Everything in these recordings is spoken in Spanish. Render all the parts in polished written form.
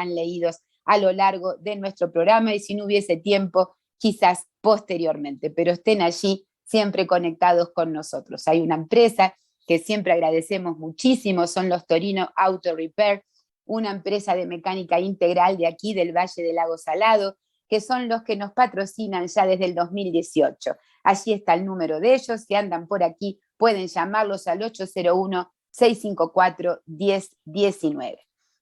leídos a lo largo de nuestro programa y si no hubiese tiempo, quizás posteriormente, pero estén allí siempre conectados con nosotros. Hay una empresa que siempre agradecemos muchísimo, son los Torino Auto Repair, una empresa de mecánica integral de aquí del Valle del Lago Salado, que son los que nos patrocinan ya desde el 2018. Allí está el número de ellos, si andan por aquí pueden llamarlos al 801-654-1019.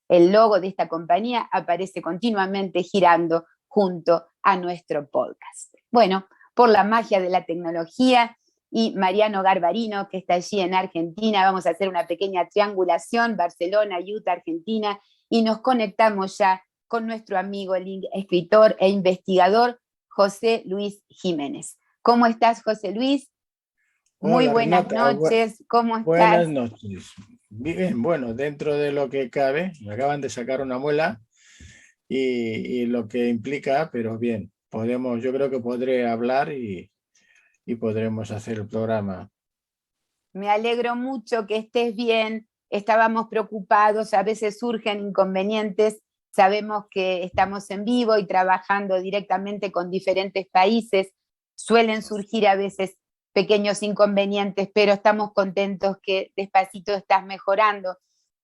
El logo de esta compañía aparece continuamente girando junto a nuestro podcast. Bueno, por la magia de la tecnología y Mariano Garbarino, que está allí en Argentina, vamos a hacer una pequeña triangulación, Barcelona, Utah, Argentina, y nos conectamos ya con nuestro amigo, el escritor e investigador José Luis Jiménez. ¿Cómo estás, José Luis? Muy Hola, buenas Renata. noches, ¿cómo Buenas estás? noches. Bien, bueno, dentro de lo que cabe, me acaban de sacar una muela y lo que implica, pero bien, yo creo que podré hablar y podremos hacer el programa. Me alegro mucho que estés bien. Estábamos preocupados, a veces surgen inconvenientes. Sabemos que estamos en vivo y trabajando directamente con diferentes países. Suelen surgir a veces pequeños inconvenientes, pero estamos contentos que despacito estás mejorando.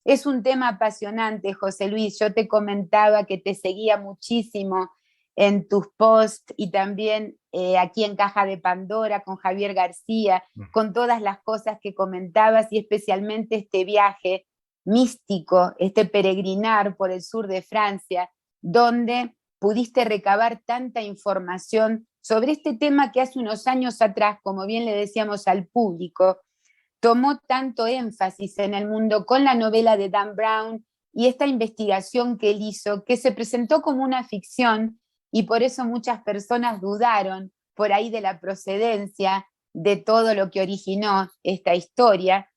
Es un tema apasionante, José Luis. Yo te comentaba que te seguía muchísimo en tus posts y también aquí en Caja de Pandora con Javier García, con todas las cosas que comentabas y especialmente este viaje místico, este peregrinar por el sur de Francia, donde pudiste recabar tanta información sobre este tema que hace unos años atrás, como bien le decíamos al público, tomó tanto énfasis en el mundo con la novela de Dan Brown y esta investigación que él hizo, que se presentó como una ficción y por eso muchas personas dudaron por ahí de la procedencia de todo lo que originó esta historia,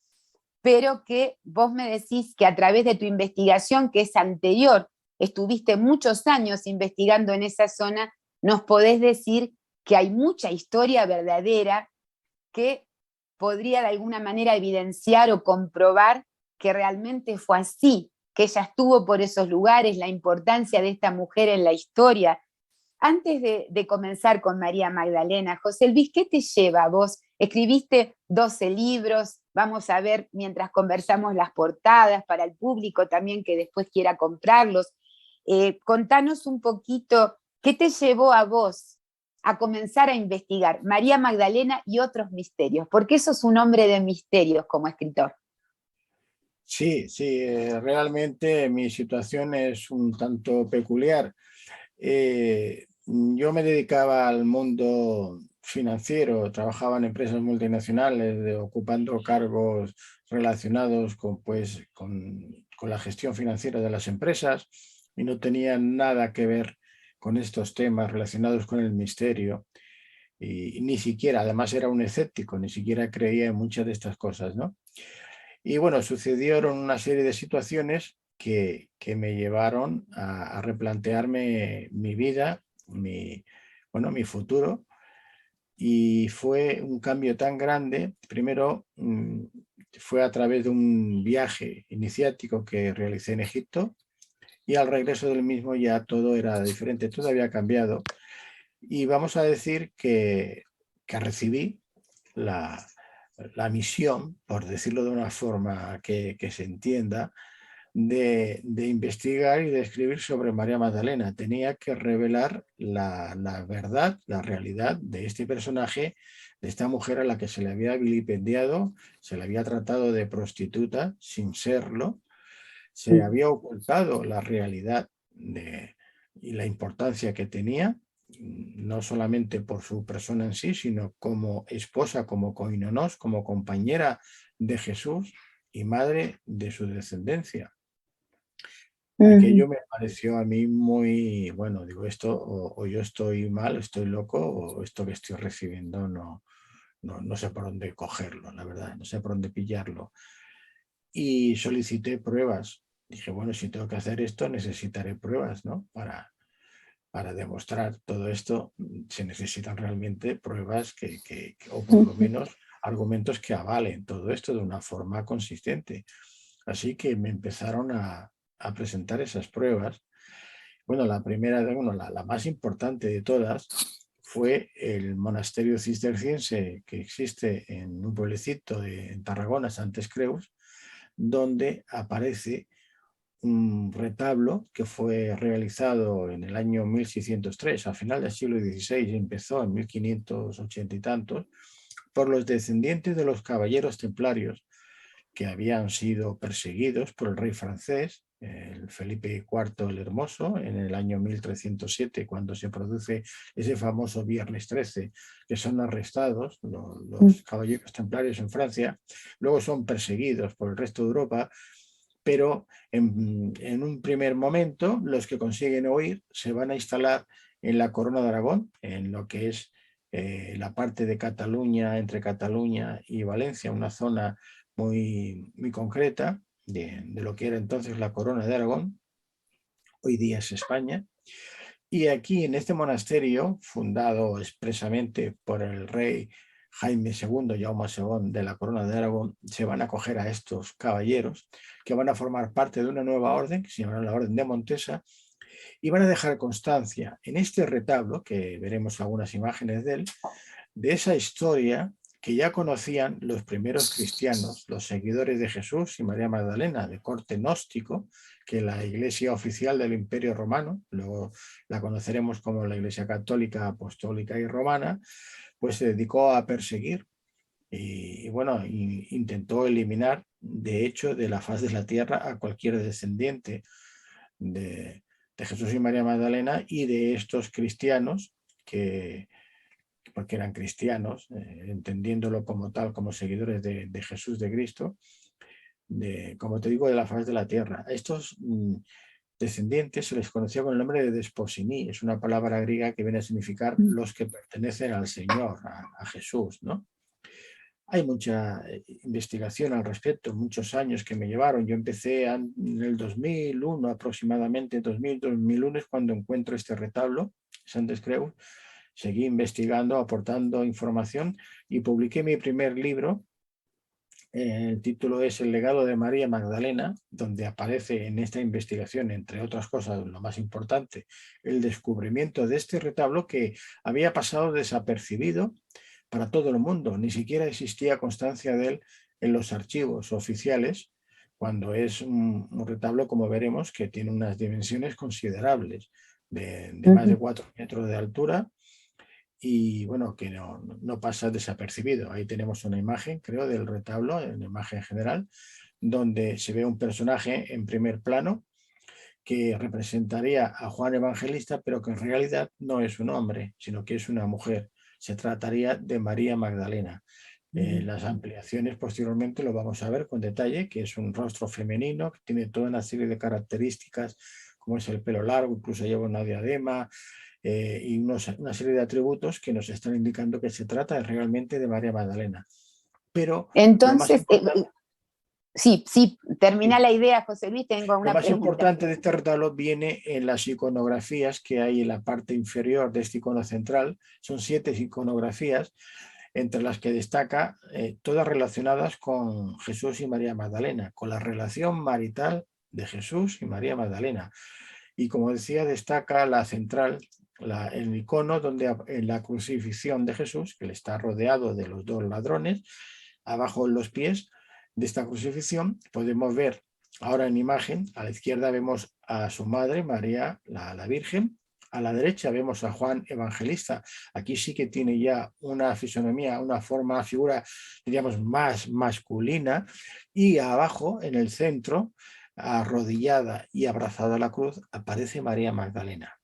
pero que vos me decís que a través de tu investigación, que es anterior, estuviste muchos años investigando en esa zona, nos podés decir que hay mucha historia verdadera que podría de alguna manera evidenciar o comprobar que realmente fue así, que ella estuvo por esos lugares, la importancia de esta mujer en la historia. Antes de comenzar con María Magdalena, José Luis, ¿qué te lleva a vos? Escribiste 12 libros, vamos a ver mientras conversamos las portadas para el público también que después quiera comprarlos. Contanos un poquito, ¿qué te llevó a vos a comenzar a investigar María Magdalena y otros misterios? Porque sos un hombre de misterios como escritor. Sí, realmente mi situación es un tanto peculiar. Yo me dedicaba al mundo financiero, trabajaba en empresas multinacionales, ocupando cargos relacionados con la gestión financiera de las empresas y no tenía nada que ver con estos temas relacionados con el misterio. Y ni siquiera, además era un escéptico, ni siquiera creía en muchas de estas cosas, ¿no? Y bueno, sucedieron una serie de situaciones que me llevaron a replantearme mi vida, mi futuro, y fue un cambio tan grande. Primero, fue a través de un viaje iniciático que realicé en Egipto y al regreso del mismo ya todo era diferente, todo había cambiado. Y vamos a decir que recibí la, la misión, por decirlo de una forma que se entienda, de investigar y de escribir sobre María Magdalena. Tenía que revelar la verdad, la realidad de este personaje, de esta mujer a la que se le había vilipendiado, se le había tratado de prostituta sin serlo, se había ocultado la realidad y la importancia que tenía, no solamente por su persona en sí, sino como esposa, como koinonos, como compañera de Jesús y madre de su descendencia. Aquello me pareció a mí muy, bueno, digo, esto o yo estoy mal, estoy loco, o esto que estoy recibiendo no sé por dónde cogerlo, la verdad, no sé por dónde pillarlo. Y solicité pruebas. Dije, bueno, si tengo que hacer esto, necesitaré pruebas, ¿no? Para demostrar todo esto, se necesitan realmente pruebas o por lo menos argumentos que avalen todo esto de una forma consistente. Así que me empezaron a presentar esas pruebas Bueno, la primera, bueno, la más importante de todas fue el monasterio cisterciense que existe en un pueblecito en Tarragona, Santes Creus, donde aparece un retablo que fue realizado en el año 1603, a final del siglo XVI, y empezó en 1580 y tantos, por los descendientes de los caballeros templarios que habían sido perseguidos por el rey francés, el Felipe IV el Hermoso, en el año 1307, cuando se produce ese famoso Viernes 13, que son arrestados los caballeros templarios en Francia, luego son perseguidos por el resto de Europa, pero en un primer momento los que consiguen huir se van a instalar en la Corona de Aragón, en lo que es la parte de Cataluña, entre Cataluña y Valencia, una zona muy concreta de lo que era entonces la Corona de Aragón, hoy día es España. Y aquí en este monasterio, fundado expresamente por el rey Jaime II, Jaume II de la Corona de Aragón, se van a acoger a estos caballeros que van a formar parte de una nueva orden, que se llamará la Orden de Montesa, y van a dejar constancia en este retablo, que veremos algunas imágenes de él, de esa historia que ya conocían los primeros cristianos, los seguidores de Jesús y María Magdalena, de corte gnóstico, que la Iglesia oficial del Imperio Romano, luego la conoceremos como la Iglesia Católica, Apostólica y Romana, pues se dedicó a perseguir y bueno, intentó eliminar, de hecho, de la faz de la tierra a cualquier descendiente de Jesús y María Magdalena y de estos cristianos que porque eran cristianos, entendiéndolo como tal, como seguidores de Jesús de Cristo, como te digo, de la faz de la tierra. A estos descendientes se les conocía con el nombre de desposiní, es una palabra griega que viene a significar los que pertenecen al Señor, a Jesús, ¿no? Hay mucha investigación al respecto, muchos años que me llevaron. Yo empecé en el 2001 aproximadamente, 2001 es cuando encuentro este retablo, Santes Creus. Seguí investigando, aportando información y publiqué mi primer libro. El título es El legado de María Magdalena, donde aparece en esta investigación, entre otras cosas, lo más importante, el descubrimiento de este retablo que había pasado desapercibido para todo el mundo. Ni siquiera existía constancia de él en los archivos oficiales, cuando es un retablo, como veremos, que tiene unas dimensiones considerables, de más de 4 metros de altura, y bueno, que no pasa desapercibido. Ahí tenemos una imagen, creo, del retablo, en imagen general, donde se ve un personaje en primer plano que representaría a Juan Evangelista, pero que en realidad no es un hombre, sino que es una mujer. Se trataría de María Magdalena. Las ampliaciones posteriormente lo vamos a ver con detalle, que es un rostro femenino, que tiene toda una serie de características, como es el pelo largo, incluso lleva una diadema, y una serie de atributos que nos están indicando que se trata realmente de María Magdalena. Pero lo más Entonces, importante, sí, termina la idea, José Luis, tengo lo una más pregunta. importante de este retablo viene en las iconografías que hay en la parte inferior de este icono central. Son 7 iconografías, entre las que destaca todas relacionadas con Jesús y María Magdalena, con la relación marital de Jesús y María Magdalena. Y como decía, destaca la central, el icono donde en la crucifixión de Jesús, que él está rodeado de los 2 ladrones, abajo en los pies de esta crucifixión podemos ver ahora en imagen, a la izquierda vemos a su madre, María, la Virgen, a la derecha vemos a Juan Evangelista. Aquí sí que tiene ya una fisonomía, una forma, una figura, diríamos, más masculina, y abajo, en el centro, arrodillada y abrazada a la cruz, aparece María Magdalena.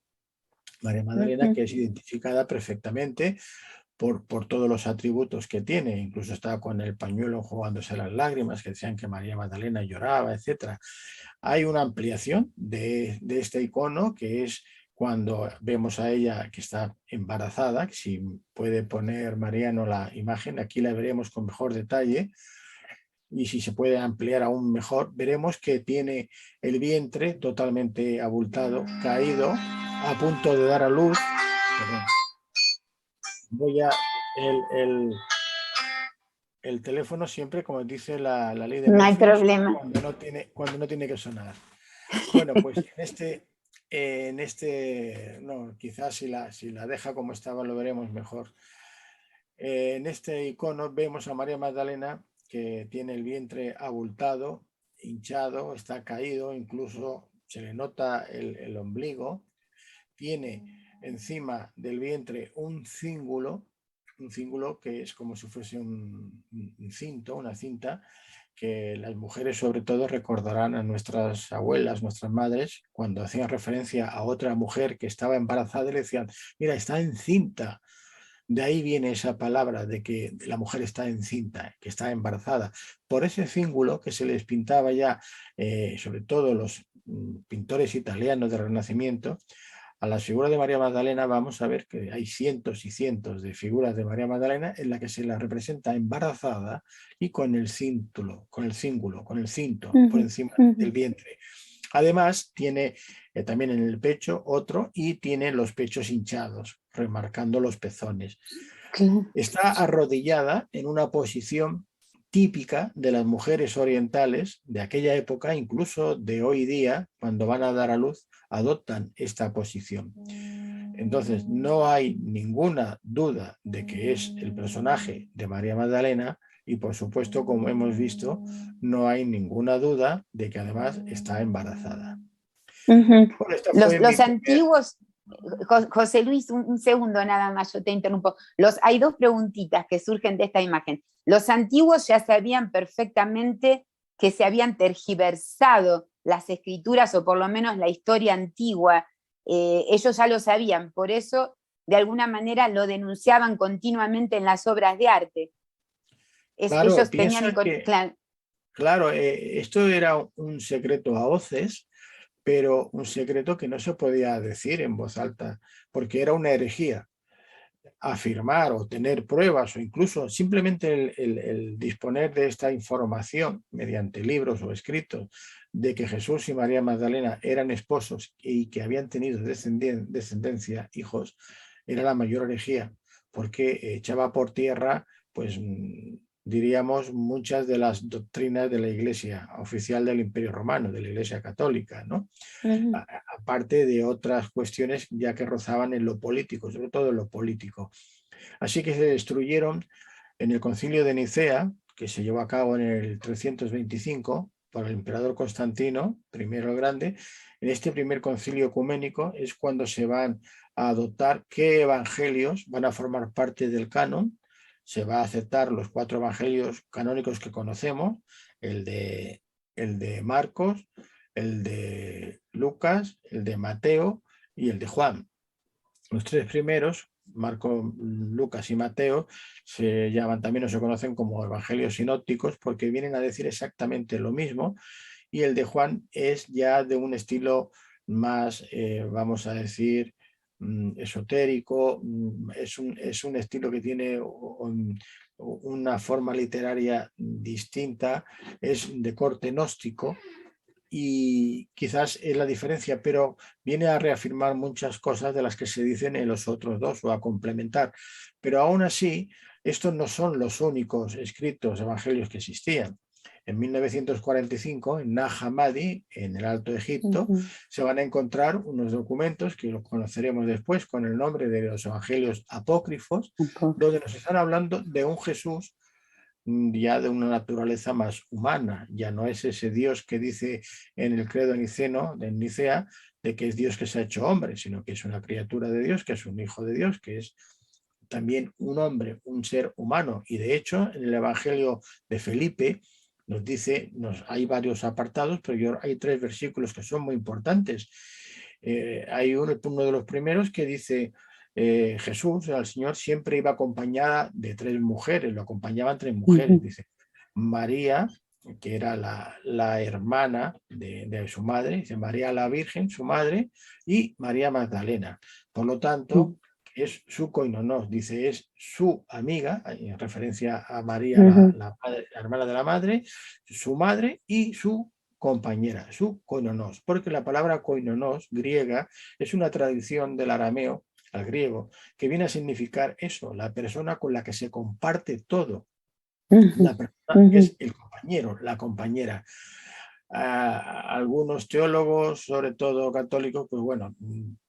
María Magdalena, que es identificada perfectamente por todos los atributos que tiene, incluso estaba con el pañuelo jugándose las lágrimas, que decían que María Magdalena lloraba, etc. Hay una ampliación de este icono, que es cuando vemos a ella que está embarazada, que si puede poner Mariano la imagen, aquí la veremos con mejor detalle, y si se puede ampliar aún mejor, veremos que tiene el vientre totalmente abultado, caído, a punto de dar a luz. Voy a el teléfono siempre, como dice la ley de No hay Murphy, problema. cuando no tiene que sonar. Bueno, pues en este, no, quizás si la deja como estaba lo veremos mejor. En este icono vemos a María Magdalena que tiene el vientre abultado, hinchado, está caído, incluso se le nota el ombligo. Tiene encima del vientre un cíngulo que es como si fuese un cinto, una cinta, que las mujeres sobre todo recordarán a nuestras abuelas, nuestras madres, cuando hacían referencia a otra mujer que estaba embarazada y le decían, mira, está encinta. De ahí viene esa palabra de que la mujer está encinta, que está embarazada. Por ese cíngulo que se les pintaba ya, sobre todo los pintores italianos del Renacimiento, a la figura de María Magdalena vamos a ver que hay cientos y cientos de figuras de María Magdalena en la que se la representa embarazada y con el cíntulo, con el cíngulo, con el cinto por encima del vientre. Además, tiene también en el pecho otro y tiene los pechos hinchados, remarcando los pezones. Claro. Está arrodillada en una posición típica de las mujeres orientales de aquella época, incluso de hoy día, cuando van a dar a luz, adoptan esta posición. Entonces, no hay ninguna duda de que es el personaje de María Magdalena y, por supuesto, como hemos visto, no hay ninguna duda de que además está embarazada. Bueno, esta fue Los mi antiguos, José Luis, un segundo nada más, yo te interrumpo. Hay dos preguntitas que surgen de esta imagen. Los antiguos ya sabían perfectamente que se habían tergiversado las escrituras, o por lo menos la historia antigua. Ellos ya lo sabían, por eso de alguna manera lo denunciaban continuamente en las obras de arte. Claro, Ellos piensa tenían... que, claro, esto era un secreto a voces, pero un secreto que no se podía decir en voz alta, porque era una herejía. Afirmar o tener pruebas o incluso simplemente el disponer de esta información mediante libros o escritos de que Jesús y María Magdalena eran esposos y que habían tenido descendencia, hijos, era la mayor herejía, porque echaba por tierra, pues diríamos, muchas de las doctrinas de la Iglesia oficial del Imperio Romano, de la Iglesia Católica, ¿no? Aparte de otras cuestiones ya que rozaban en lo político, sobre todo en lo político. Así que se destruyeron en el concilio de Nicea, que se llevó a cabo en el 325 por el emperador Constantino I el Grande. En este primer concilio ecuménico es cuando se van a adoptar qué evangelios van a formar parte del canon. Se va a aceptar los 4 evangelios canónicos que conocemos, el de Marcos, el de Lucas, el de Mateo y el de Juan. Los 3 primeros, Marcos, Lucas y Mateo, se llaman también o se conocen como evangelios sinópticos porque vienen a decir exactamente lo mismo, y el de Juan es ya de un estilo más, vamos a decir, esotérico, es un estilo que tiene una forma literaria distinta, es de corte gnóstico, y quizás es la diferencia, pero viene a reafirmar muchas cosas de las que se dicen en los otros dos o a complementar. Pero aún así, estos no son los únicos escritos evangelios que existían. En 1945, en Nag Hammadi, en el Alto Egipto, se van a encontrar unos documentos que los conoceremos después con el nombre de los evangelios apócrifos, donde nos están hablando de un Jesús ya de una naturaleza más humana, ya no es ese Dios que dice en el credo niceno, de Nicea, de que es Dios que se ha hecho hombre, sino que es una criatura de Dios, que es un hijo de Dios, que es también un hombre, un ser humano. Y de hecho, en el Evangelio de Felipe nos dice, hay varios apartados, pero hay 3 versículos que son muy importantes. Hay uno de los primeros que dice, Jesús, el Señor, siempre iba acompañada de 3 mujeres, lo acompañaban 3 mujeres, dice María, que era la hermana de su madre, dice María la Virgen, su madre, y María Magdalena. Por lo tanto, es su koinonos, dice, es su amiga, en referencia a María, la hermana de la madre, su madre y su compañera, su koinonos, porque la palabra koinonos griega es una traducción del arameo al griego, que viene a significar eso, la persona con la que se comparte todo, la persona que es el compañero, la compañera. algunos teólogos, sobre todo católicos, pues bueno,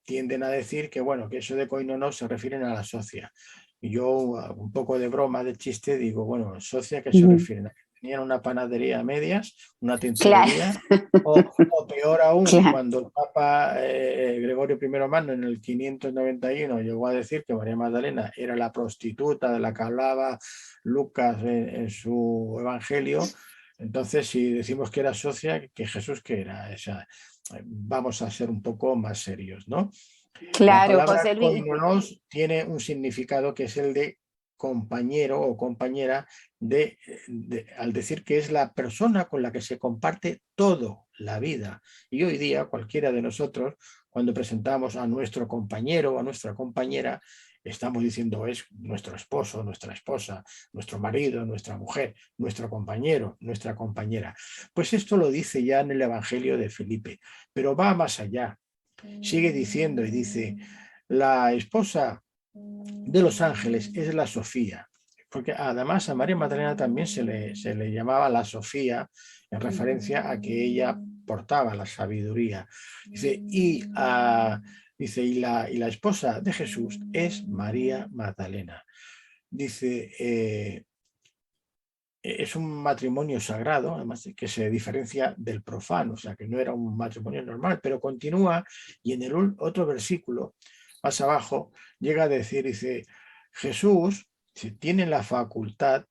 tienden a decir que bueno, que eso de koinonos se refieren a la socia. Y yo, un poco de broma, de chiste, digo, bueno, socia, ¿qué se refieren? ¿A que tenían una panadería a medias, una Claro, tintorería? O peor aún, claro. cuando el Papa Gregorio I Magno en el 591 llegó a decir que María Magdalena era la prostituta de la que hablaba Lucas en su evangelio. Entonces, si decimos que era socia, que Jesús que era esa, vamos a ser un poco más serios, ¿no? La Claro, palabra José Luis. koinonos tiene un significado que es el de compañero o compañera al decir que es la persona con la que se comparte todo la vida. Y hoy día cualquiera de nosotros, cuando presentamos a nuestro compañero o a nuestra compañera, estamos diciendo es nuestro esposo, nuestra esposa, nuestro marido, nuestra mujer, nuestro compañero, nuestra compañera. Pues esto lo dice ya en el Evangelio de Felipe, pero va más allá. Sigue diciendo y dice, la esposa de los ángeles es la Sofía, porque además a María Magdalena también se le llamaba la Sofía en referencia a que ella portaba la sabiduría. Dice, y la esposa de Jesús es María Magdalena. Dice, es un matrimonio sagrado, además que se diferencia del profano, o sea que no era un matrimonio normal, pero continúa y en el otro versículo, más abajo, llega a decir, dice, Jesús, si tiene la facultad,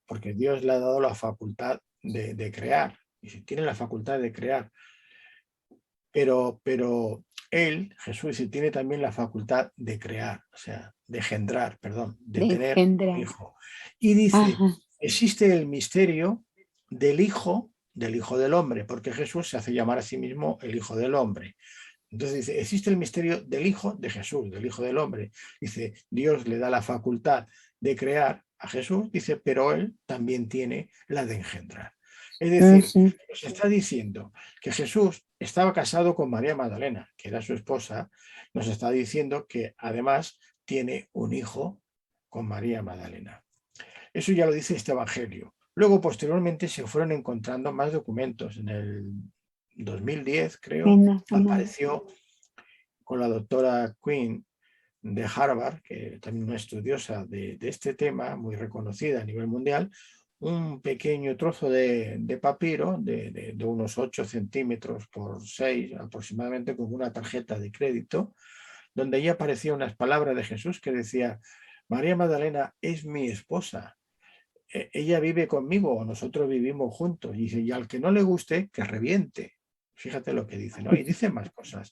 porque Dios le ha dado la facultad de crear, y si tiene la facultad de crear, pero él, Jesús, si tiene también la facultad de crear, o sea, de engendrar, perdón, de De tener un engendrar. hijo. Y dice, Ajá. existe el misterio del Hijo del Hombre, porque Jesús se hace llamar a sí mismo el Hijo del Hombre. Entonces dice, existe el misterio del Hijo de Jesús, del Hijo del Hombre. Dice, Dios le da la facultad de crear a Jesús, dice, pero él también tiene la de engendrar. Es decir, Ujú. se está diciendo que Jesús estaba casado con María Magdalena, que era su esposa, nos está diciendo que además tiene un hijo con María Magdalena. Eso ya lo dice este Evangelio. Luego, posteriormente, se fueron encontrando más documentos. En el 2010, creo, apareció con la doctora Quinn de Harvard, que también es una estudiosa de este tema, muy reconocida a nivel mundial, un pequeño trozo de papiro de unos 8 centímetros por 6 aproximadamente, con una tarjeta de crédito, donde ahí aparecían unas palabras de Jesús que decía, María Magdalena es mi esposa, ella vive conmigo o nosotros vivimos juntos. Y dice, y al que no le guste, que reviente. Fíjate lo que dice, ¿no? Y dice más cosas.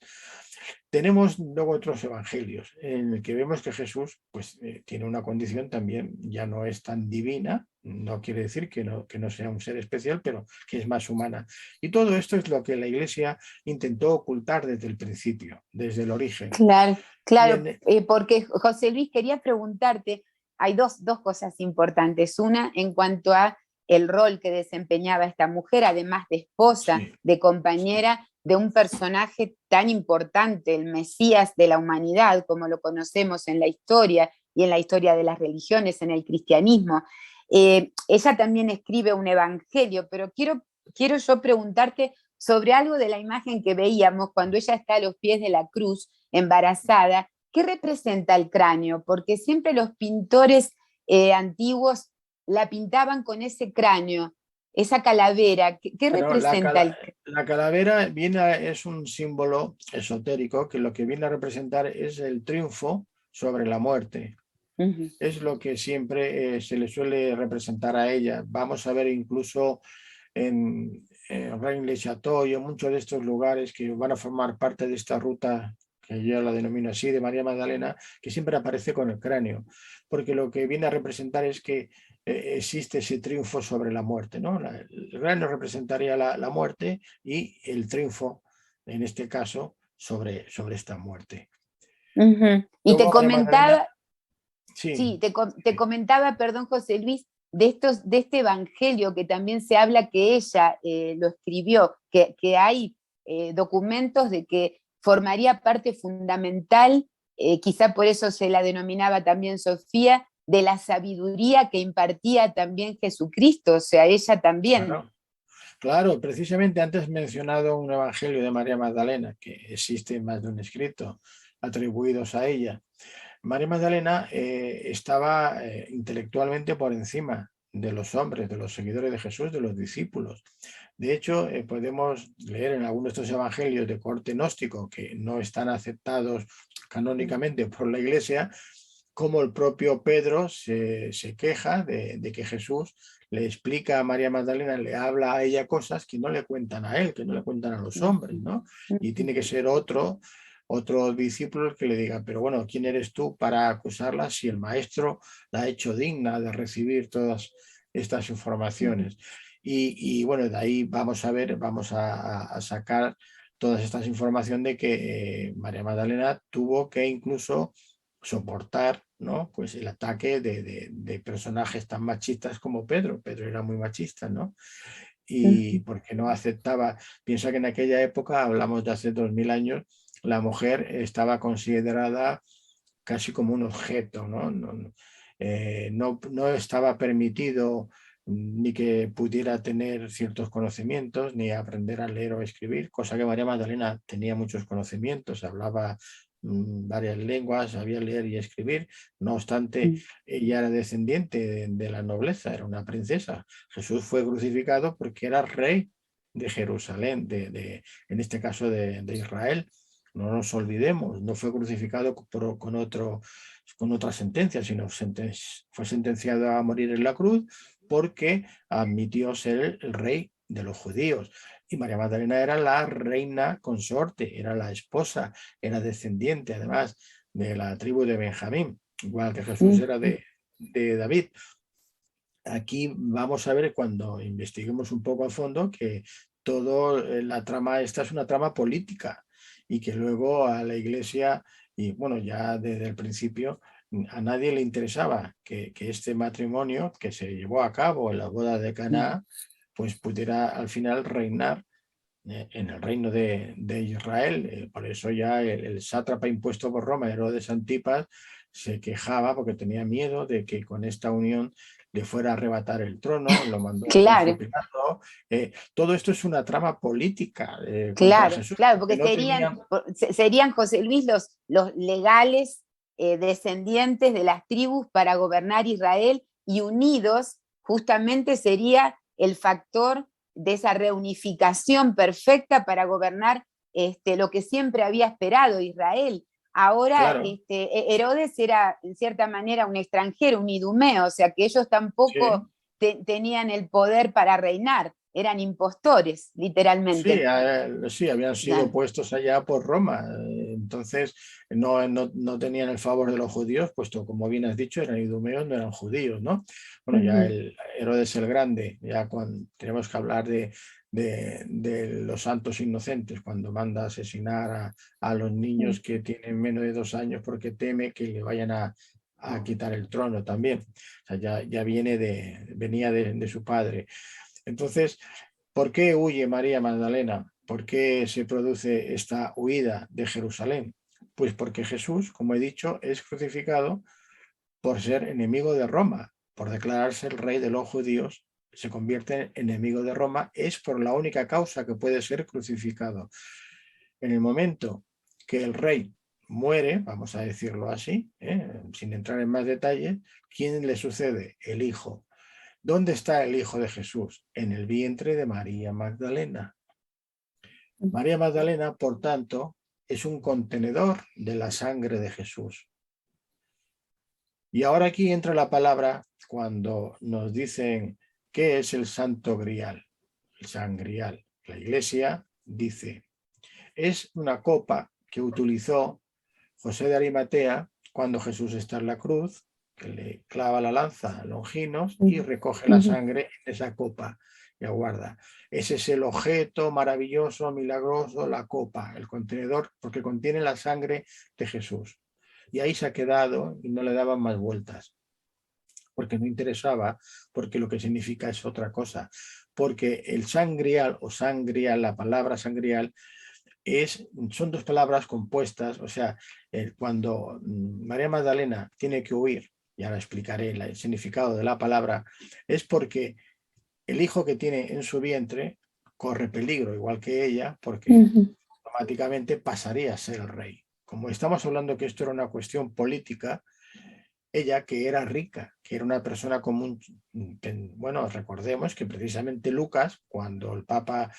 Tenemos luego otros evangelios en el que vemos que Jesús pues, tiene una condición también, ya no es tan divina, no quiere decir que no sea un ser especial, pero que es más humana. Y todo esto es lo que la Iglesia intentó ocultar desde el principio, desde el origen. Claro, Y claro, porque José Luis quería preguntarte, hay dos cosas importantes. Una, en cuanto a el rol que desempeñaba esta mujer, además de esposa, sí, de compañera de un personaje tan importante, el Mesías de la humanidad, como lo conocemos en la historia y en la historia de las religiones, en el cristianismo. Ella también escribe un evangelio, pero quiero yo preguntarte sobre algo de la imagen que veíamos cuando ella está a los pies de la cruz, embarazada. ¿Qué representa el cráneo? Porque siempre los pintores antiguos la pintaban con ese cráneo, esa calavera. ¿Qué bueno, representa el cráneo? la calavera es un símbolo esotérico que lo que viene a representar es el triunfo sobre la muerte. Uh-huh. Es lo que siempre se le suele representar a ella. Vamos a ver incluso en Rennes-le-Château y en muchos de estos lugares que van a formar parte de esta ruta, que yo la denomino así, de María Magdalena, que siempre aparece con el cráneo, porque lo que viene a representar es que existe ese triunfo sobre la muerte, ¿no? El cráneo representaría la muerte y el triunfo, en este caso, sobre esta muerte. Uh-huh. Y te Luego María Magdalena, comentaba, sí, sí, te comentaba, perdón, José Luis, de este evangelio que también se habla que ella lo escribió, que hay documentos de que formaría parte fundamental, quizá por eso se la denominaba también Sofía, de la sabiduría que impartía también Jesucristo, o sea, ella también. claro. Claro, precisamente antes mencionado un evangelio de María Magdalena, que existe más de un escrito atribuidos a ella. María Magdalena estaba intelectualmente por encima de los hombres, de los seguidores de Jesús, de los discípulos. De hecho, podemos leer en algunos de estos evangelios de corte gnóstico que no están aceptados canónicamente por la Iglesia, como el propio Pedro se queja de que Jesús le explica a María Magdalena, le habla a ella cosas que no le cuentan a él, que no le cuentan a los hombres, ¿no? Y tiene que ser otros discípulos que le digan, pero bueno, ¿quién eres tú para acusarla si el maestro la ha hecho digna de recibir todas estas informaciones? Y bueno, de ahí vamos a ver, vamos a sacar todas estas informaciones de que María Magdalena tuvo que incluso soportar, ¿no? Pues el ataque de personajes tan machistas como Pedro. Pedro era muy machista, ¿no? Y porque no aceptaba, piensa que en aquella época, hablamos de hace 2000 años, la mujer estaba considerada casi como un objeto, ¿no? No estaba permitido ni que pudiera tener ciertos conocimientos, ni aprender a leer o escribir, cosa que María Magdalena tenía muchos conocimientos, hablaba varias lenguas, sabía leer y escribir, no obstante, ella era descendiente de la nobleza, era una princesa. Jesús fue crucificado porque era rey de Jerusalén, en este caso de Israel. No nos olvidemos, no fue crucificado con otra sentencia, sino fue sentenciado a morir en la cruz porque admitió ser el rey de los judíos. Y María Magdalena era la reina consorte, era la esposa, era descendiente además de la tribu de Benjamín, igual que Jesús era de David. Aquí vamos a ver cuando investiguemos un poco a fondo que toda la trama esta es una trama política y que luego a la Iglesia, y bueno, ya desde el principio, a nadie le interesaba que este matrimonio que se llevó a cabo en la boda de Caná, pues pudiera al final reinar en el reino de Israel. Por eso ya el sátrapa impuesto por Roma, Herodes Antipas, se quejaba porque tenía miedo de que con esta unión le fuera a arrebatar el trono, lo mandó a Poncio Claro, Pilato. Todo esto es una trama política contra claro, Jesús, claro, porque porque no tenían... serían, José Luis, los legales descendientes de las tribus para gobernar Israel, y unidos justamente sería el factor de esa reunificación perfecta para gobernar lo que siempre había esperado Israel. Ahora, Claro, Herodes era en cierta manera un extranjero, un idumeo, o sea que ellos tampoco sí. tenían el poder para reinar, eran impostores, Sí, literalmente. sí, habían sido Claro. puestos allá por Roma, entonces no tenían el favor de los judíos, puesto como bien has dicho, eran idumeos, no eran judíos, ¿no? Bueno, ya Ujú. el Herodes el Grande, ya cuando tenemos que hablar de los santos inocentes, cuando manda a asesinar a los niños que tienen menos de 2 años porque teme que le vayan a quitar el trono también. O sea, ya venía de su padre. Entonces, ¿por qué huye María Magdalena? ¿Por qué se produce esta huida de Jerusalén? Pues porque Jesús, como he dicho, es crucificado por ser enemigo de Roma, por declararse el rey de los judíos, se convierte en enemigo de Roma, es por la única causa que puede ser crucificado. En el momento que el rey muere, vamos a decirlo así, sin entrar en más detalles, ¿quién le sucede? El hijo. ¿Dónde está el hijo de Jesús? En el vientre de María Magdalena. María Magdalena, por tanto, es un contenedor de la sangre de Jesús. Y ahora aquí entra la palabra cuando nos dicen qué es el Santo Grial, el Sangrial. La Iglesia dice, es una copa que utilizó José de Arimatea cuando Jesús está en la cruz, que le clava la lanza a Longinos y recoge la sangre en esa copa y aguarda. Ese es el objeto maravilloso, milagroso, la copa, el contenedor, porque contiene la sangre de Jesús. Y ahí se ha quedado y no le daban más vueltas, porque no interesaba, porque lo que significa es otra cosa. Porque el sangrial o sangrial, la palabra sangrial, son dos palabras compuestas, o sea, cuando María Magdalena tiene que huir, y ahora explicaré el significado de la palabra, es porque el hijo que tiene en su vientre corre peligro, igual que ella, porque automáticamente pasaría a ser el rey. Como estamos hablando que esto era una cuestión política, ella, que era rica, que era una persona común, bueno, recordemos que precisamente Lucas, cuando el Papa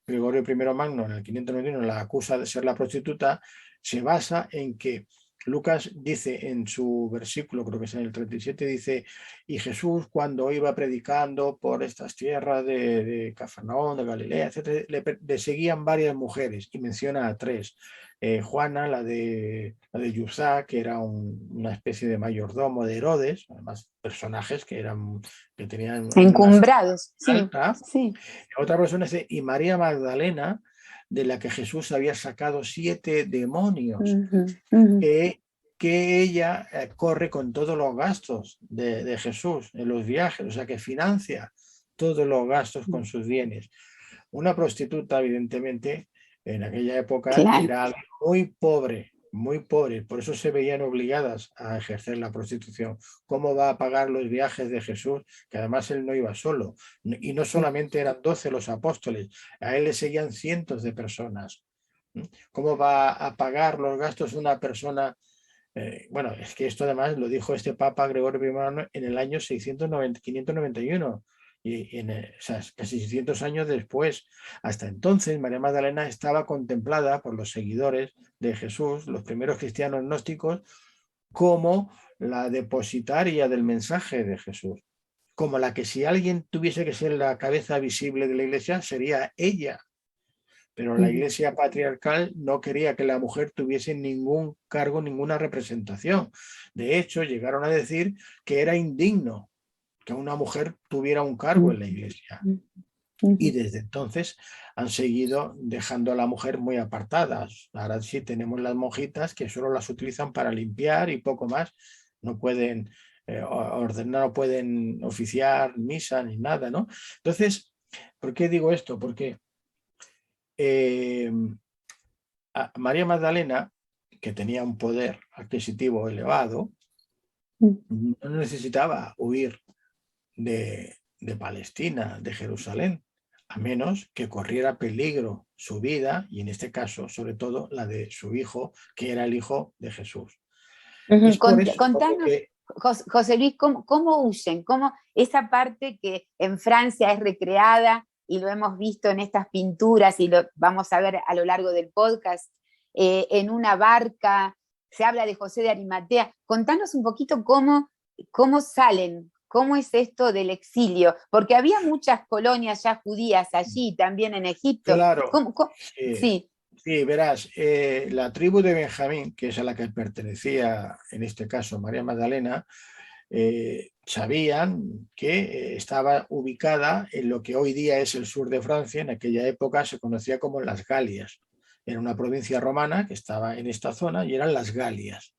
Gregorio I Magno en el 591 la acusa de ser la prostituta, se basa en que Lucas dice en su versículo, creo que es en el 37, dice: y Jesús, cuando iba predicando por estas tierras de Cafarnaón, de Galilea, etc., le seguían varias mujeres, y menciona a 3. Juana, la de Yusá, que era una especie de mayordomo de Herodes, además personajes que tenían encumbrados, sí, alta. sí. Otra persona es y María Magdalena, de la que Jesús había sacado 7 demonios, que ella corre con todos los gastos de Jesús en los viajes, o sea que financia todos los gastos con sus bienes. Una prostituta, evidentemente, en aquella época, claro, era muy pobre, muy pobre, por eso se veían obligadas a ejercer la prostitución. ¿Cómo va a pagar los viajes de Jesús? Que además él no iba solo, y no solamente eran 12 los apóstoles, a él le seguían cientos de personas. ¿Cómo va a pagar los gastos una persona? Bueno, es que esto además lo dijo este Papa Gregorio I en el año 591, y o sea, casi 600 años después. Hasta entonces María Magdalena estaba contemplada por los seguidores de Jesús, los primeros cristianos gnósticos, como la depositaria del mensaje de Jesús, como la que si alguien tuviese que ser la cabeza visible de la Iglesia sería ella. Pero la Iglesia patriarcal no quería que la mujer tuviese ningún cargo, ninguna representación. De hecho, llegaron a decir que era indigno que una mujer tuviera un cargo en la Iglesia. Y desde entonces han seguido dejando a la mujer muy apartada. Ahora sí tenemos las monjitas que solo las utilizan para limpiar y poco más. No pueden ordenar, no pueden oficiar misa ni nada, ¿no? Entonces, ¿por qué digo esto? Porque María Magdalena, que tenía un poder adquisitivo elevado, no necesitaba huir de Palestina, de Jerusalén, a menos que corriera peligro su vida, y en este caso, sobre todo, la de su hijo, que era el hijo de Jesús. Es por eso Contanos, que... José Luis, ¿cómo huyen? ¿Cómo esa parte que en Francia es recreada y lo hemos visto en estas pinturas y lo vamos a ver a lo largo del podcast, en una barca, se habla de José de Arimatea? Contanos un poquito cómo salen, cómo es esto del exilio, porque había muchas colonias ya judías allí, también en Egipto. Claro, sí. Sí, verás, la tribu de Benjamín, que es a la que pertenecía en este caso María Magdalena, sabían que estaba ubicada en lo que hoy día es el sur de Francia. En aquella época se conocía como las Galias. Era una provincia romana que estaba en esta zona y eran las Galias.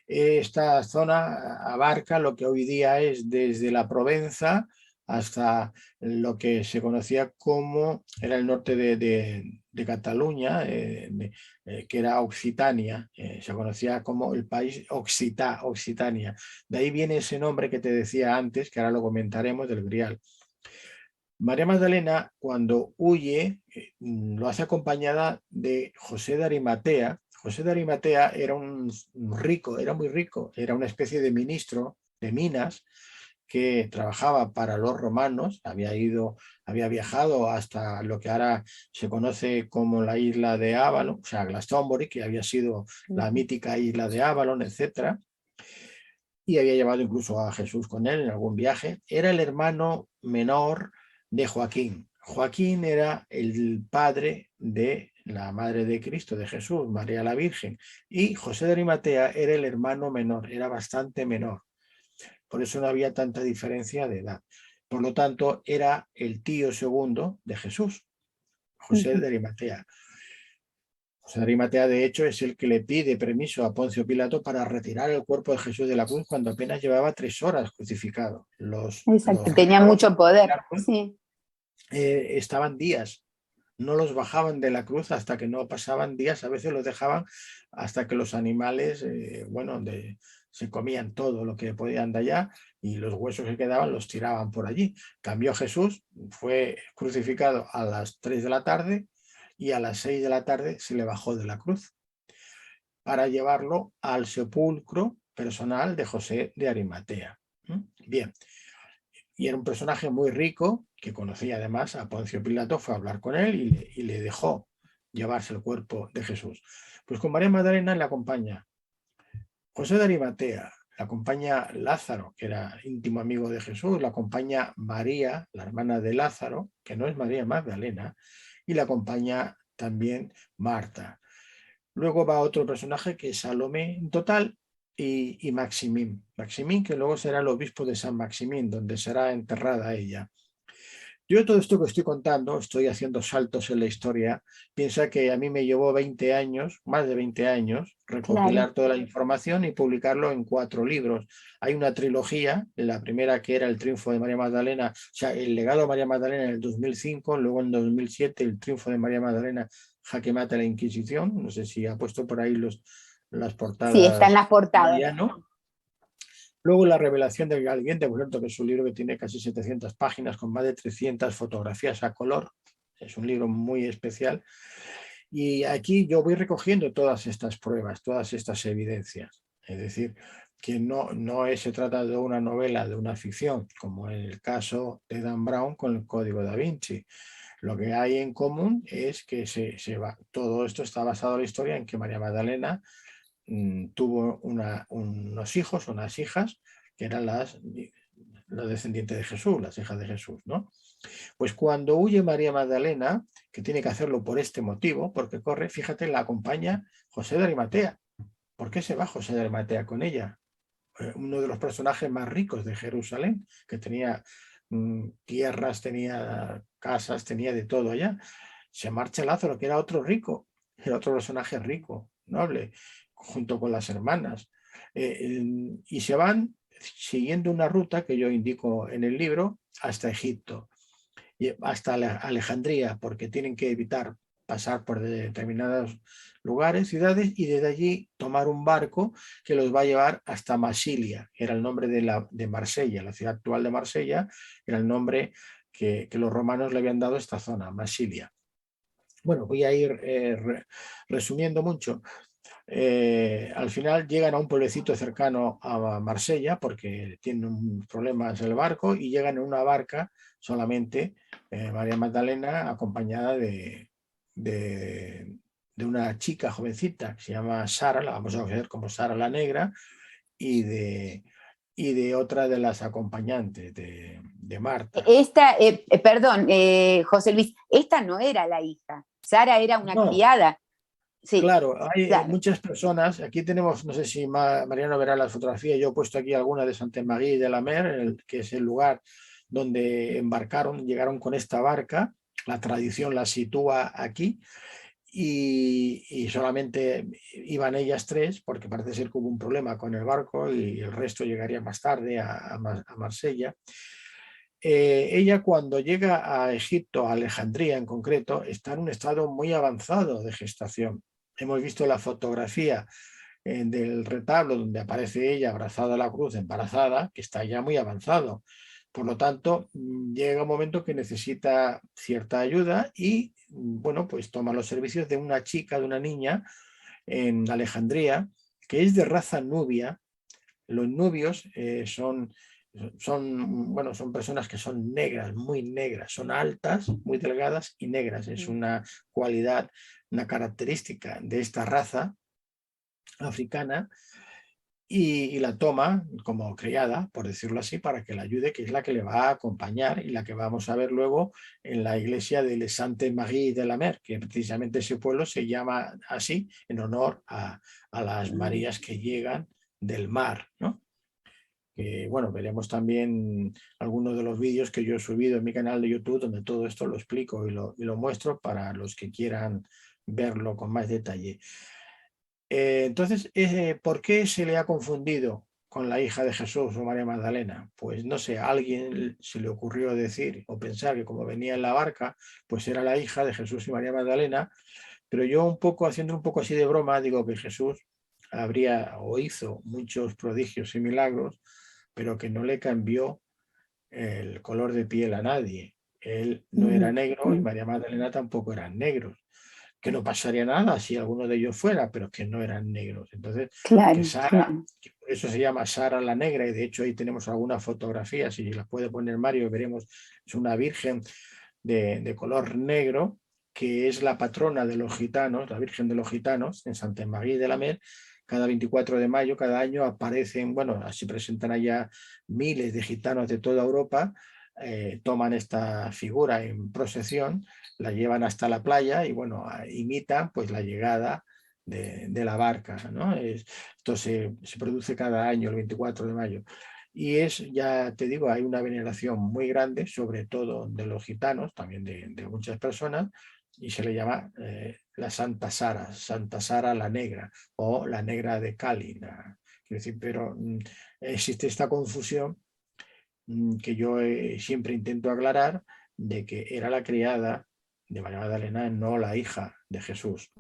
Esta zona abarca lo que hoy día es desde la Provenza hasta lo que se conocía como era el norte de Cataluña, que era Occitania, se conocía como el país Occitania. De ahí viene ese nombre que te decía antes, que ahora lo comentaremos, del Grial. María Magdalena, cuando huye, lo hace acompañada de José de Arimatea. José de Arimatea era un rico, era muy rico, era una especie de ministro de minas que trabajaba para los romanos, había viajado hasta lo que ahora se conoce como la isla de Avalon, o sea, Glastonbury, que había sido la mítica isla de Avalon, etc. Y había llevado incluso a Jesús con él en algún viaje. Era el hermano menor de Joaquín. Joaquín era el padre de la madre de Cristo, de Jesús, María la Virgen, y José de Arimatea era el hermano menor, era bastante menor. Por eso no había tanta diferencia de edad. Por lo tanto, era el tío segundo de Jesús, José de Arimatea. José de Arimatea, de hecho, es el que le pide permiso a Poncio Pilato para retirar el cuerpo de Jesús de la cruz cuando apenas llevaba 3 horas crucificado. Exacto, tenía mucho poder. Sí. Estaban días no los bajaban de la cruz hasta que no pasaban días, a veces los dejaban hasta que los animales, se comían todo lo que podían de allá y los huesos que quedaban los tiraban por allí. Cambió Jesús, fue crucificado a las 3 de la tarde y a las 6 de la tarde se le bajó de la cruz para llevarlo al sepulcro personal de José de Arimatea. Bien, y era un personaje muy rico que conocía además a Poncio Pilato, fue a hablar con él y le dejó llevarse el cuerpo de Jesús. Pues con María Magdalena le acompaña José de Arimatea, le acompaña Lázaro, que era íntimo amigo de Jesús, le acompaña María, la hermana de Lázaro, que no es María Magdalena, y le acompaña también Marta. Luego va otro personaje que es Salomé en total y Maximín. Maximín, que luego será el obispo de San Maximín, donde será enterrada ella. Yo todo esto que estoy contando, estoy haciendo saltos en la historia, piensa que a mí me llevó 20 años, más de 20 años, recopilar Claro. toda la información y publicarlo en 4 libros. Hay una trilogía, la primera que era El triunfo de María Magdalena, o sea, El legado de María Magdalena en el 2005, luego en 2007 El triunfo de María Magdalena, jaque mate a la Inquisición, no sé si ha puesto por ahí las Sí, están portadas las portadas. Mariano. Luego La revelación del Galiente, por cierto, que es un libro que tiene casi 700 páginas con más de 300 fotografías a color. Es un libro muy especial. Y aquí yo voy recogiendo todas estas pruebas, todas estas evidencias. Es decir, que se trata de una novela, de una ficción, como en el caso de Dan Brown con el Código Da Vinci. Lo que hay en común es que todo esto está basado en la historia en que María Magdalena tuvo unos hijos, unas hijas, que eran los descendientes de Jesús, las hijas de Jesús, ¿no? Pues cuando huye María Magdalena, que tiene que hacerlo por este motivo, porque corre, fíjate, la acompaña José de Arimatea. ¿Por qué se va José de Arimatea con ella? Uno de los personajes más ricos de Jerusalén, que tenía tierras, tenía casas, tenía de todo allá. Se marcha Lázaro, que era otro rico, era otro personaje rico, noble, junto con las hermanas. Y se van siguiendo una ruta que yo indico en el libro hasta Egipto, y hasta Alejandría, porque tienen que evitar pasar por determinados lugares, ciudades, y desde allí tomar un barco que los va a llevar hasta Masilia, que era el nombre de Marsella, la ciudad actual de Marsella, era el nombre que los romanos le habían dado a esta zona, Masilia. Bueno, voy a ir resumiendo mucho. Al final llegan a un pueblecito cercano a Marsella porque tienen problemas el barco y llegan en una barca solamente María Magdalena acompañada de una chica jovencita que se llama Sara, la vamos a conocer como Sara la Negra, y de otra de las acompañantes de Marta. Esta, perdón, José Luis, esta no era la hija. Sara era una No, criada. Sí, claro, hay claro. muchas personas. Aquí tenemos, no sé si Mariano verá las fotografías, yo he puesto aquí alguna de Sainte-Marie de la Mer, que es el lugar donde embarcaron, llegaron con esta barca. La tradición la sitúa aquí y solamente iban ellas 3 porque parece ser que hubo un problema con el barco y el resto llegaría más tarde a Marsella. Ella cuando llega a Egipto, a Alejandría en concreto, está en un estado muy avanzado de gestación. Hemos visto la fotografía del retablo donde aparece ella abrazada a la cruz, embarazada, que está ya muy avanzado. Por lo tanto, llega un momento que necesita cierta ayuda y, bueno, pues toma los servicios de una chica, de una niña en Alejandría, que es de raza nubia. Los nubios son personas que son negras, muy negras, son altas, muy delgadas y negras. Es una cualidad, una característica de esta raza africana y la toma como criada, por decirlo así, para que la ayude, que es la que le va a acompañar y la que vamos a ver luego en la iglesia de Les Saintes-Maries de la Mer, que precisamente ese pueblo se llama así en honor a las Marías que llegan del mar, ¿no? Bueno, veremos también algunos de los vídeos que yo he subido en mi canal de YouTube donde todo esto lo explico y lo muestro para los que quieran verlo con más detalle. Entonces, ¿por qué se le ha confundido con la hija de Jesús o María Magdalena? Pues no sé, a alguien se le ocurrió decir o pensar que como venía en la barca, pues era la hija de Jesús y María Magdalena, pero yo un poco, haciendo un poco así de broma, digo que Jesús habría o hizo muchos prodigios y milagros, pero que no le cambió el color de piel a nadie. Él no era negro y María Magdalena tampoco eran negros. Que no pasaría nada si alguno de ellos fuera, pero que no eran negros. Entonces, que Claro, Sara, claro. que por eso se llama Sara la Negra, y de hecho ahí tenemos algunas fotografías, si las puede poner Mario, veremos, es una virgen de color negro, que es la patrona de los gitanos, la Virgen de los Gitanos, en Santa María de la Mer. Cada 24 de mayo, cada año aparecen, bueno, así presentan allá miles de gitanos de toda Europa, toman esta figura en procesión, la llevan hasta la playa y bueno, imitan pues la llegada de la barca, ¿no? Esto se produce cada año, el 24 de mayo. Y es, ya te digo, hay una veneración muy grande, sobre todo de los gitanos, también de muchas personas, y se le llama la Santa Sara la Negra, o la Negra de Cali. Quiero decir, pero existe esta confusión que yo siempre intento aclarar, de que era la criada de María Magdalena, no la hija de Jesús.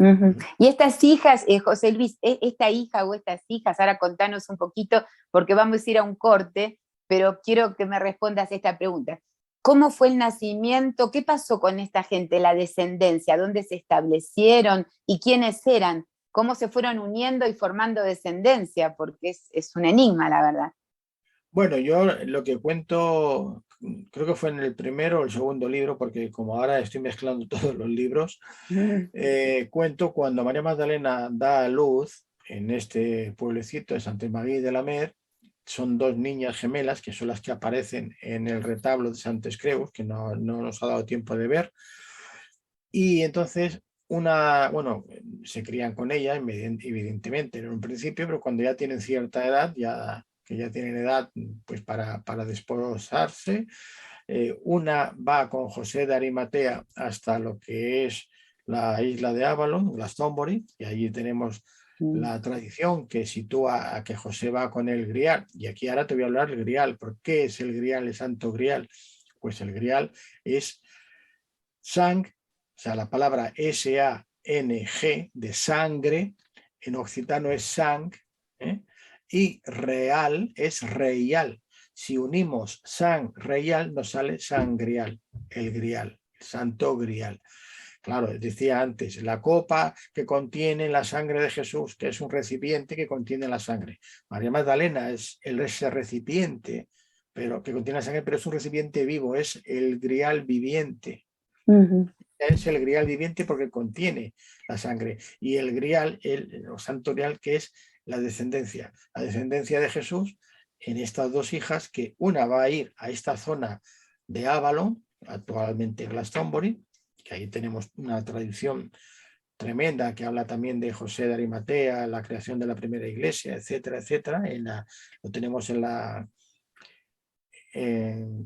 Y estas hijas, José Luis, esta hija o estas hijas, ahora contanos un poquito, porque vamos a ir a un corte, pero quiero que me respondas esta pregunta. ¿Cómo fue el nacimiento? ¿Qué pasó con esta gente, la descendencia? ¿Dónde se establecieron? ¿Y quiénes eran? ¿Cómo se fueron uniendo y formando descendencia? Porque es un enigma, la verdad. Bueno, yo lo que cuento, creo que fue en el primero o el segundo libro, porque como ahora estoy mezclando todos los libros, cuento cuando María Magdalena da a luz en este pueblecito de Santa María de la Mer. Son dos niñas gemelas que son las que aparecen en el retablo de Santes Creus, que no nos ha dado tiempo de ver. Y entonces bueno, se crían con ella, evidentemente, en un principio, pero cuando ya tienen cierta edad, que ya tienen edad pues para desposarse, una va con José de Arimatea hasta lo que es la isla de Avalon, Glastonbury, y allí tenemos la tradición que sitúa a que José va con el Grial. Y aquí ahora te voy a hablar del Grial. ¿Por qué es el Grial, el Santo Grial? Pues el Grial es sang, o sea, la palabra S-A-N-G de sangre, en occitano es sang, y real es reial. Si unimos sang, reial, nos sale sangrial, el grial, el santo grial. Claro, decía antes, la copa que contiene la sangre de Jesús, que es un recipiente que contiene la sangre. María Magdalena es ese recipiente, pero que contiene la sangre, pero es un recipiente vivo, es el grial viviente. Es el grial viviente porque contiene la sangre. Y el grial, el santo grial, que es la descendencia de Jesús en estas dos hijas, que una va a ir a esta zona de Avalon, actualmente Glastonbury, que ahí tenemos una tradición tremenda que habla también de José de Arimatea, la creación de la primera iglesia, etcétera, etcétera. Lo tenemos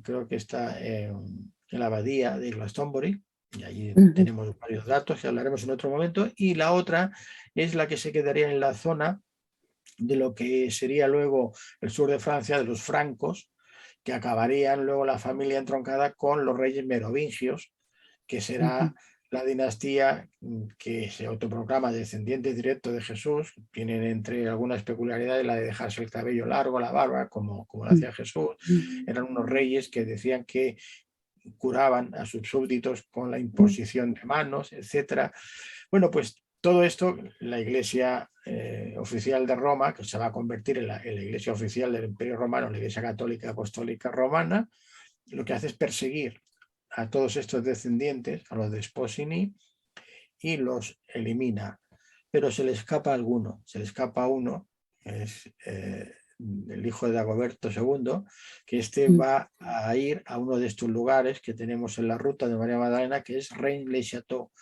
creo que está en la abadía de Glastonbury, y allí tenemos varios datos que hablaremos en otro momento. Y la otra es la que se quedaría en la zona de lo que sería luego el sur de Francia, de los francos, que acabarían luego la familia entroncada con los reyes merovingios, que será la dinastía que se autoproclama descendiente directo de Jesús. Tienen entre algunas peculiaridades la de dejarse el cabello largo, la barba, como lo hacía Jesús. Eran unos reyes que decían que curaban a sus súbditos con la imposición de manos, etc. Bueno, pues todo esto, la Iglesia oficial de Roma, que se va a convertir en la Iglesia oficial del Imperio Romano, la Iglesia Católica Apostólica Romana, lo que hace es perseguir a todos estos descendientes, a los de Sposini, y los elimina. Pero se le escapa alguno, se le escapa uno, es el hijo de Dagoberto II, que va a ir a uno de estos lugares que tenemos en la ruta de María Magdalena, que es Reims-le-Château.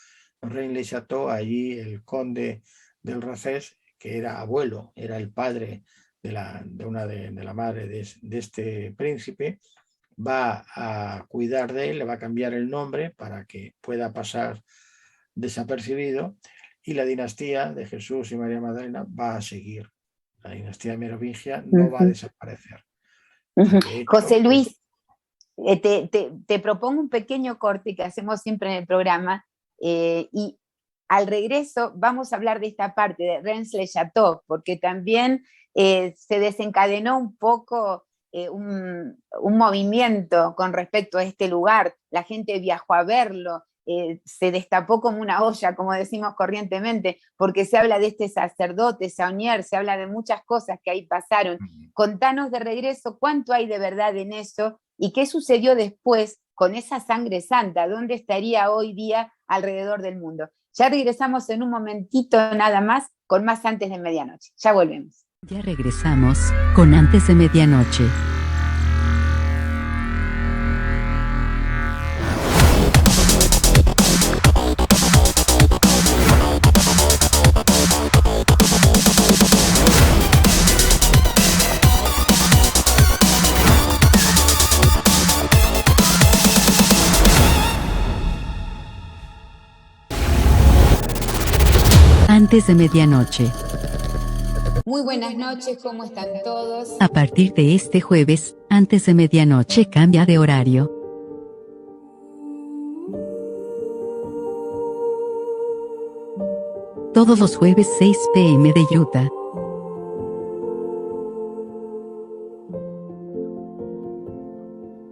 Reims-le-Château, allí el conde del Racés, que era abuelo, era el padre de la madre de este príncipe, va a cuidar de él, le va a cambiar el nombre para que pueda pasar desapercibido, y la dinastía de Jesús y María Magdalena va a seguir la dinastía merovingia no va a desaparecer. De hecho, José Luis, te propongo un pequeño corte que hacemos siempre en el programa, y al regreso vamos a hablar de esta parte de Rennes-le-Château, porque también se desencadenó un poco un movimiento con respecto a este lugar. La gente viajó a verlo, se destapó como una olla, como decimos corrientemente, porque se habla de este sacerdote, Saunier, se habla de muchas cosas que ahí pasaron. Contanos de regreso cuánto hay de verdad en eso y qué sucedió después con esa sangre santa, dónde estaría hoy día alrededor del mundo. Ya regresamos en un momentito nada más con más Antes de Medianoche. Ya volvemos. Ya regresamos con Antes de Medianoche. Antes de Medianoche. Muy buenas noches, ¿cómo están todos? A partir de este jueves, Antes de Medianoche cambia de horario. Todos los jueves 6 p.m. de Utah.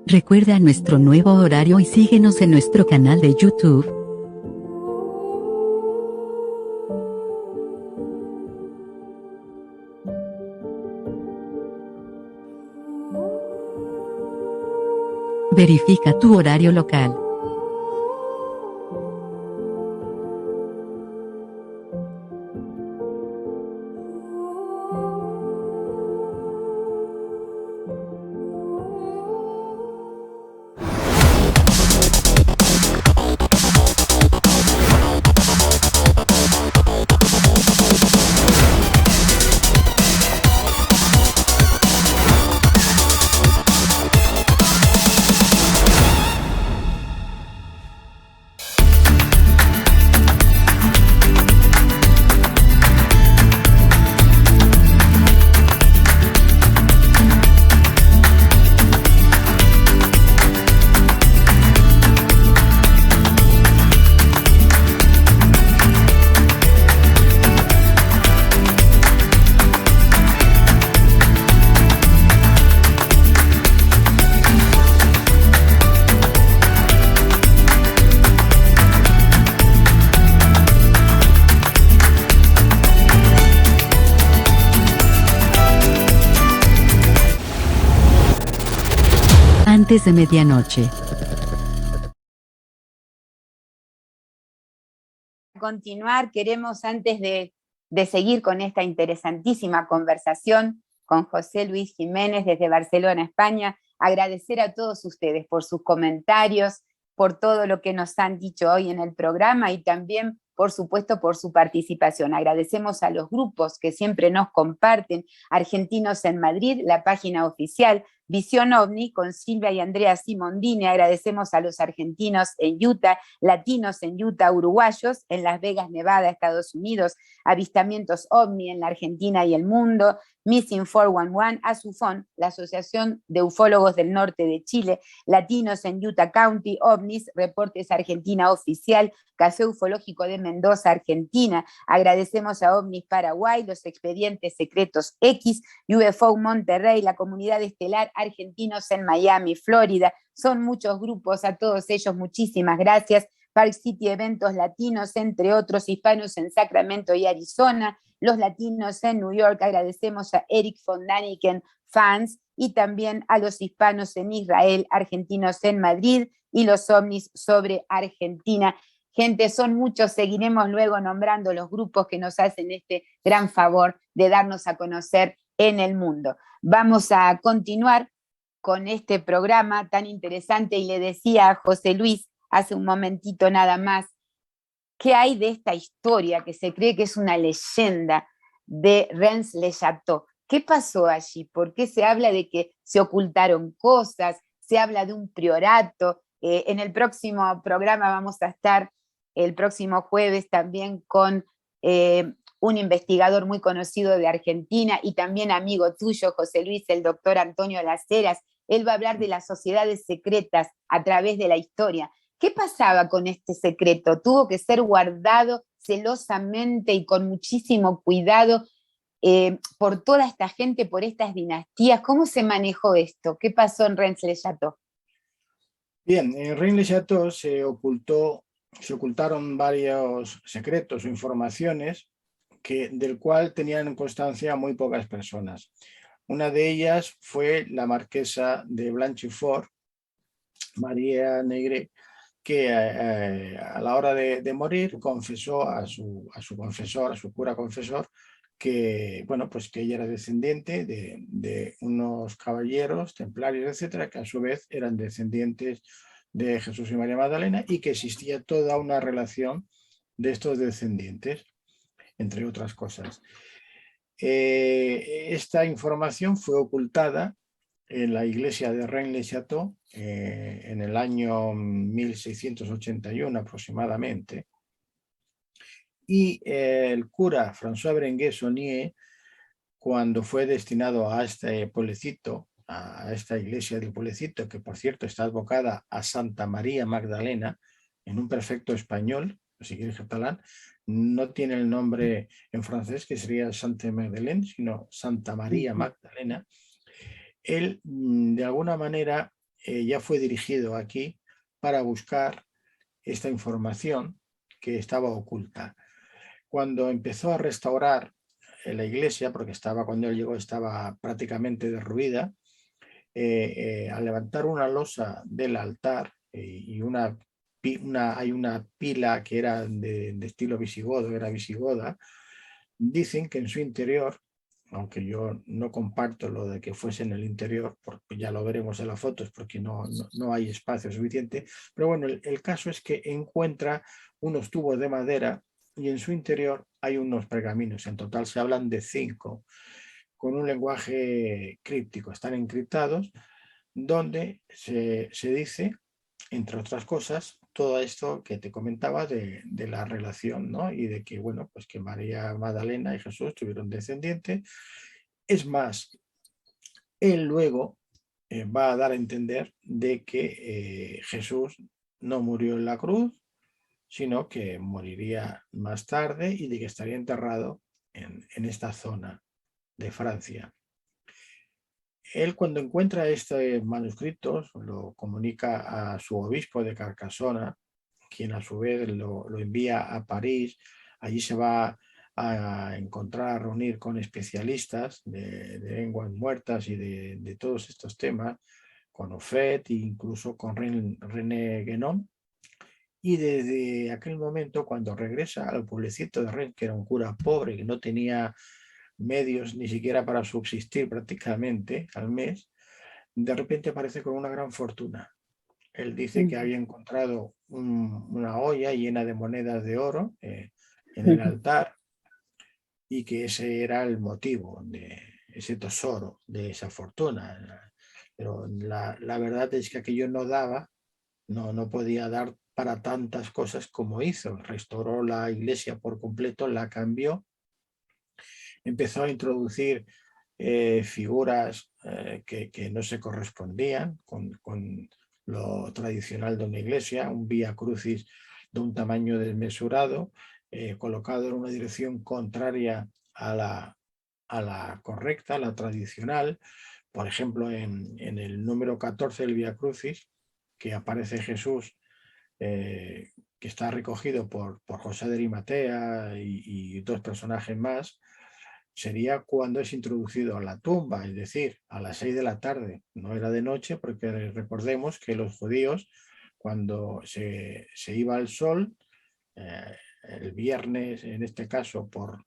Recuerda nuestro nuevo horario y síguenos en nuestro canal de YouTube. Verifica tu horario local. Antes de Medianoche. Continuar, queremos antes de seguir con esta interesantísima conversación con José Luis Jiménez desde Barcelona, España, agradecer a todos ustedes por sus comentarios, por todo lo que nos han dicho hoy en el programa y también, por supuesto, por su participación. Agradecemos a los grupos que siempre nos comparten, Argentinos en Madrid, la página oficial, Visión OVNI con Silvia y Andrea Simondini. Agradecemos a los argentinos en Utah, latinos en Utah, uruguayos en Las Vegas, Nevada, Estados Unidos, Avistamientos OVNI en la Argentina y el mundo, Missing 411, ASUFON, la Asociación de Ufólogos del Norte de Chile, latinos en Utah County, OVNIS, Reportes Argentina Oficial, Café Ufológico de Mendoza, Argentina. Agradecemos a OVNIS Paraguay, los Expedientes Secretos X, UFO Monterrey, la Comunidad Estelar Argentinos en Miami, Florida. Son muchos grupos, a todos ellos muchísimas gracias. Park City Eventos Latinos, entre otros, hispanos en Sacramento y Arizona, los latinos en New York. Agradecemos a Eric von Daniken Fans y también a los hispanos en Israel, argentinos en Madrid y los OVNIs sobre Argentina. Gente, son muchos, seguiremos luego nombrando los grupos que nos hacen este gran favor de darnos a conocer en el mundo. Vamos a continuar con este programa tan interesante y le decía a José Luis hace un momentito nada más, ¿qué hay de esta historia que se cree que es una leyenda de Rennes-le-Château? ¿Qué pasó allí? ¿Por qué se habla de que se ocultaron cosas? Se habla de un priorato. En el próximo programa vamos a estar el próximo jueves también con un investigador muy conocido de Argentina y también amigo tuyo, José Luis, el doctor Antonio Las Heras. Él va a hablar de las sociedades secretas a través de la historia. ¿Qué pasaba con este secreto? ¿Tuvo que ser guardado celosamente y con muchísimo cuidado por toda esta gente, por estas dinastías? ¿Cómo se manejó esto? ¿Qué pasó en Rennes-le-Château? Bien, en Rennes-le-Château se ocultaron varios secretos o informaciones del cual tenían constancia muy pocas personas. Una de ellas fue la marquesa de Blanchefort, María Negre, que a la hora de morir confesó a su confesor, a su cura confesor, que, bueno, pues que ella era descendiente de unos caballeros templarios, etcétera, que a su vez eran descendientes de Jesús y María Magdalena, y que existía toda una relación de estos descendientes, entre otras cosas. Esta información fue ocultada en la iglesia de Rennes-le-Château en el año 1681 aproximadamente, y el cura François Berenguer-Saunier, cuando fue destinado a este pueblecito, a esta iglesia del pueblecito, que por cierto está advocada a Santa María Magdalena, en un perfecto español, si quieres catalán, no tiene el nombre en francés, que sería Sainte Magdalene, sino Santa María Magdalena. Él, de alguna manera, ya fue dirigido aquí para buscar esta información que estaba oculta. Cuando empezó a restaurar la iglesia, porque cuando él llegó estaba prácticamente derruida, al levantar una losa del altar y hay una pila que era de estilo visigodo, era visigoda, dicen que en su interior, aunque yo no comparto lo de que fuese en el interior, porque ya lo veremos en las fotos, porque no hay espacio suficiente, pero bueno, el caso es que encuentra unos tubos de madera y en su interior hay unos pergaminos. En total se hablan de 5, con un lenguaje críptico, están encriptados, donde se dice, entre otras cosas, todo esto que te comentaba de la relación, ¿no? Y de que, bueno, pues que María Magdalena y Jesús tuvieron descendientes. Es más, él luego va a dar a entender de que Jesús no murió en la cruz, sino que moriría más tarde y de que estaría enterrado en esta zona de Francia. Él, cuando encuentra este manuscrito, lo comunica a su obispo de Carcassona, quien a su vez lo envía a París. Allí se va a encontrar, a reunir con especialistas de lenguas muertas y de todos estos temas, con Ofet e incluso con René Guénon. Y desde aquel momento, cuando regresa al pueblecito de Rennes, que era un cura pobre, que no tenía medios ni siquiera para subsistir prácticamente al mes, de repente aparece con una gran fortuna. Él dice que había encontrado una olla llena de monedas de oro en el altar, y que ese era el motivo de ese tesoro, de esa fortuna. Pero la verdad es que aquello no daba, no podía dar para tantas cosas como hizo. Restauró la iglesia por completo, la cambió, empezó a introducir figuras que no se correspondían con lo tradicional de una iglesia, un vía crucis de un tamaño desmesurado, colocado en una dirección contraria a la correcta, a la tradicional. Por ejemplo, en el número 14 del vía crucis, que aparece Jesús, que está recogido por José de Arimatea y 2 personajes más, sería cuando es introducido a la tumba, es decir, a las 6 de la tarde. No era de noche, porque recordemos que los judíos, cuando se iba el sol, el viernes, en este caso por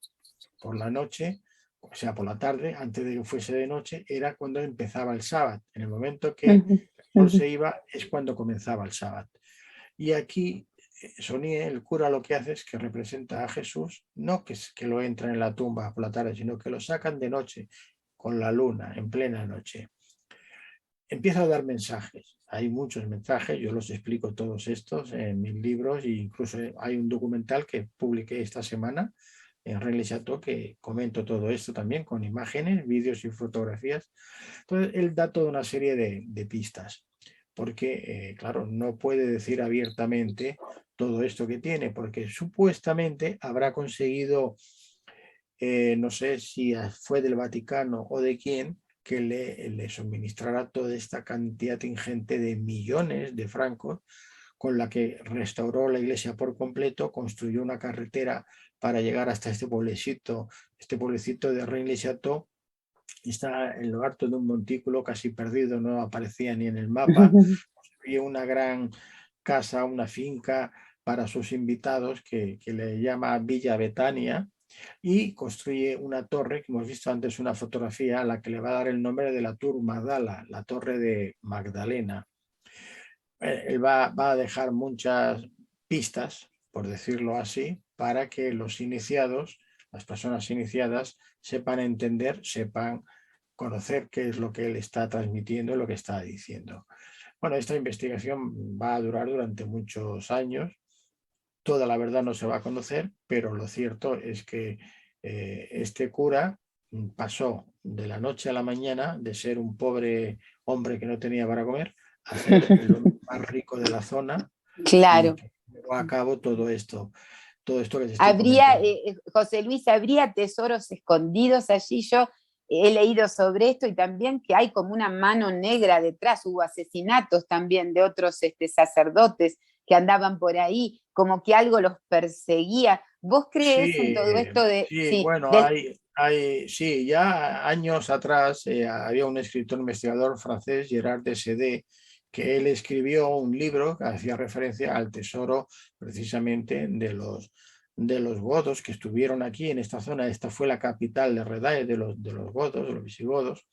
la noche, o sea, por la tarde, antes de que fuese de noche, era cuando empezaba el sábado. En el momento que el sol se iba es cuando comenzaba el sábado. Y aquí Saunier, el cura, lo que hace es que representa a Jesús, no que lo entran en la tumba por la tarde, sino que lo sacan de noche, con la luna, en plena noche. Empieza a dar mensajes. Hay muchos mensajes, yo los explico todos estos en mis libros, e incluso hay un documental que publiqué esta semana en Rennes le Chateau, que comento todo esto también con imágenes, vídeos y fotografías. Entonces, él da toda una serie de pistas, porque, claro, no puede decir abiertamente todo esto que tiene, porque supuestamente habrá conseguido, no sé si fue del Vaticano o de quién, que le suministrara toda esta cantidad ingente de millones de francos, con la que restauró la iglesia por completo, construyó una carretera para llegar hasta este pueblecito de Rennes-le-Château. Está en lo alto de un montículo casi perdido, no aparecía ni en el mapa. Construyó una gran casa, una finca para sus invitados que le llama Villa Betania, y construye una torre, que hemos visto antes una fotografía, a la que le va a dar el nombre de la Tour Magdala, la torre de Magdalena. Él va a dejar muchas pistas, por decirlo así, para que los iniciados, las personas iniciadas, sepan entender, sepan conocer qué es lo que él está transmitiendo, lo que está diciendo. Bueno, esta investigación va a durar durante muchos años. Toda la verdad no se va a conocer, pero lo cierto es que este cura pasó de la noche a la mañana de ser un pobre hombre que no tenía para comer a ser el hombre más rico de la zona, y Claro. que llevó a cabo todo esto que te estoy Habría, comentando. José Luis, habría tesoros escondidos allí. Yo he leído sobre esto y también que hay como una mano negra detrás. Hubo asesinatos también de otros sacerdotes que andaban por ahí, como que algo los perseguía. ¿Vos crees en Sí, todo esto sí, sí, bueno, sí, ya años atrás había un escritor investigador francés, Gerard de Sade, que él escribió un libro que hacía referencia al tesoro precisamente de los godos que estuvieron aquí en esta zona. Esta fue la capital de Redae de los godos, de los visigodos,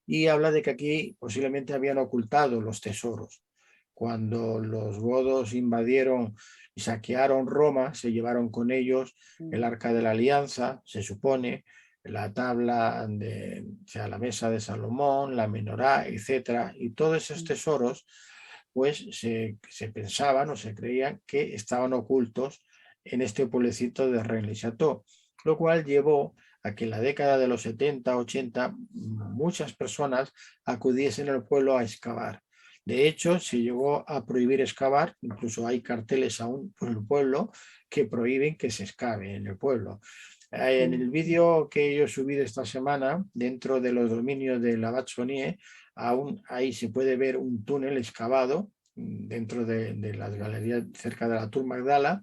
y habla de que aquí posiblemente habían ocultado los tesoros. Cuando los godos invadieron y saquearon Roma, se llevaron con ellos el Arca de la Alianza, se supone, la tabla o sea, la mesa de Salomón, la menorá, etcétera, y todos esos tesoros pues se pensaban o se creían que estaban ocultos en este pueblecito de Rennes-le-Château, lo cual llevó a que en la década de los 70, 80, muchas personas acudiesen al pueblo a excavar. De hecho, se llegó a prohibir excavar, incluso hay carteles aún por el pueblo que prohíben que se excave en el pueblo. En el vídeo que yo he subido esta semana, dentro de los dominios de la Batsonier, aún ahí se puede ver un túnel excavado dentro de las galerías cerca de la Tour Magdala,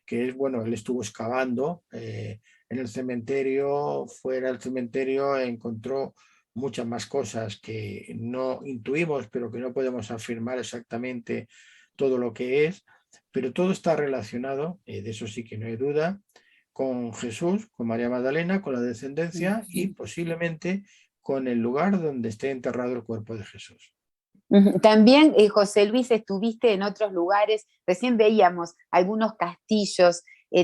que es, bueno, él estuvo excavando en el cementerio, fuera del cementerio encontró muchas más cosas que no intuimos, pero que no podemos afirmar exactamente todo lo que es, pero todo está relacionado, de eso sí que no hay duda, con Jesús, con María Magdalena, con la descendencia y posiblemente con el lugar donde esté enterrado el cuerpo de Jesús. También, José Luis, estuviste en otros lugares, recién veíamos algunos castillos,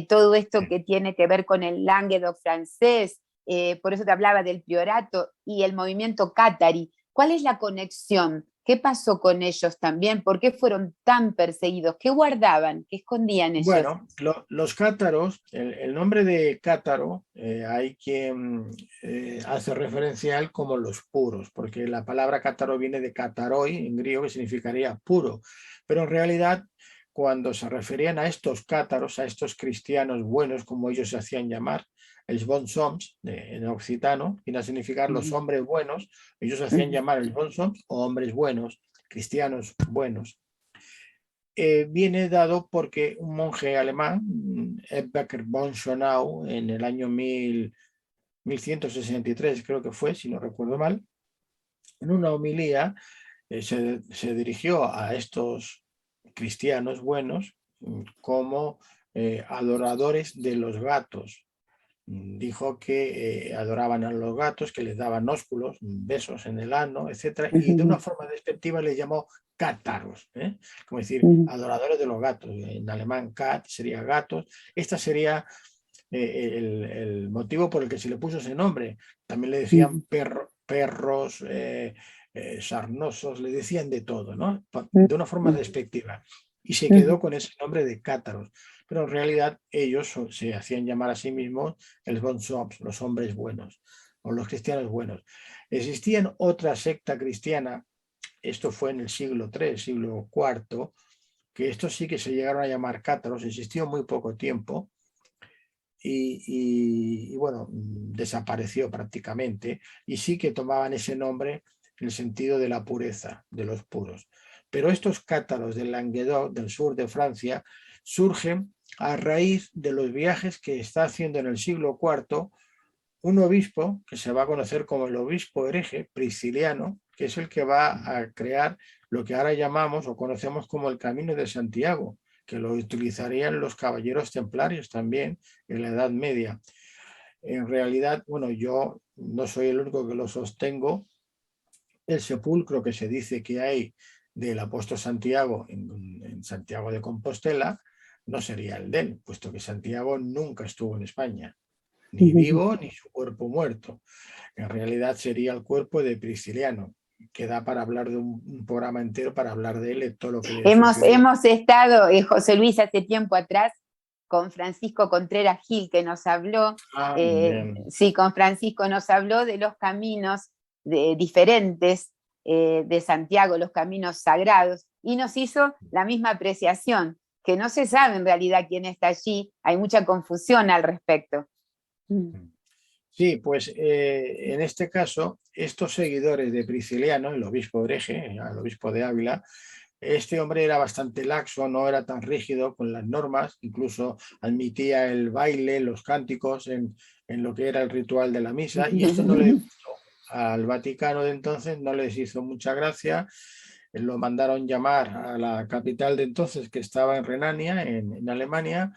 todo esto que tiene que ver con el Languedoc francés, por eso te hablaba del priorato y el movimiento cátari. ¿Cuál es la conexión? ¿Qué pasó con ellos también? ¿Por qué fueron tan perseguidos? ¿Qué guardaban? ¿Qué escondían ellos? Bueno, los cátaros, el nombre de cátaro, hay quien hace referencia a él como los puros, porque la palabra cátaro viene de kataroi, en griego, que significaría puro, pero en realidad cuando se referían a estos cátaros, a estos cristianos buenos, como ellos se hacían llamar, els bons homes, en occitano, viene a significar los hombres buenos, ellos se hacían llamar els bons homes o hombres buenos, cristianos buenos. Viene dado porque un monje alemán, Becker von Schönau, en el año 1163, creo que fue, si no recuerdo mal, en una homilía se dirigió a estos cristianos buenos como adoradores de los gatos. Dijo que adoraban a los gatos, que les daban ósculos, besos en el ano, etc. Y de una forma despectiva les llamó cátaros, como decir, adoradores de los gatos. En alemán cat sería gatos. Este sería el motivo por el que se le puso ese nombre. También le decían perros, sarnosos, le decían de todo, ¿no? De una forma despectiva. y se quedó con ese nombre de cátaros. Pero en realidad ellos se hacían llamar a sí mismos el Bonsoms, los hombres buenos, o los cristianos buenos. Existía otra secta cristiana, esto fue en el siglo III, siglo IV, que estos sí que se llegaron a llamar cátaros, existió muy poco tiempo, y bueno, desapareció prácticamente, y sí que tomaban ese nombre en el sentido de la pureza, de los puros. Pero estos cátaros del Languedoc, del sur de Francia, surgen a raíz de los viajes que está haciendo en el siglo IV un obispo que se va a conocer como el obispo hereje prisciliano, que es el que va a crear lo que ahora llamamos o conocemos como el Camino de Santiago, que lo utilizarían los caballeros templarios también en la Edad Media. En realidad, bueno, yo no soy el único que lo sostengo. El sepulcro que se dice que hay del apóstol Santiago en Santiago de Compostela no sería el de él, puesto que Santiago nunca estuvo en España, ni vivo ni su cuerpo muerto. En realidad sería el cuerpo de Prisciliano, que da para hablar de un programa entero para hablar de él, de todo lo que le sucedió. Hemos estado, José Luis, hace tiempo atrás con Francisco Contreras Gil, que nos habló, sí, con Francisco nos habló de los caminos diferentes de Santiago, los caminos sagrados, y nos hizo la misma apreciación, que no se sabe en realidad quién está allí, hay mucha confusión al respecto. Sí, pues en este caso, estos seguidores de Prisciliano, el obispo hereje, el obispo de Ávila, este hombre era bastante laxo, no era tan rígido con las normas, incluso admitía el baile, los cánticos en lo que era el ritual de la misa, y esto no le gustó al Vaticano de entonces, no les hizo mucha gracia. Lo mandaron llamar a la capital de entonces, que estaba en Renania, en Alemania,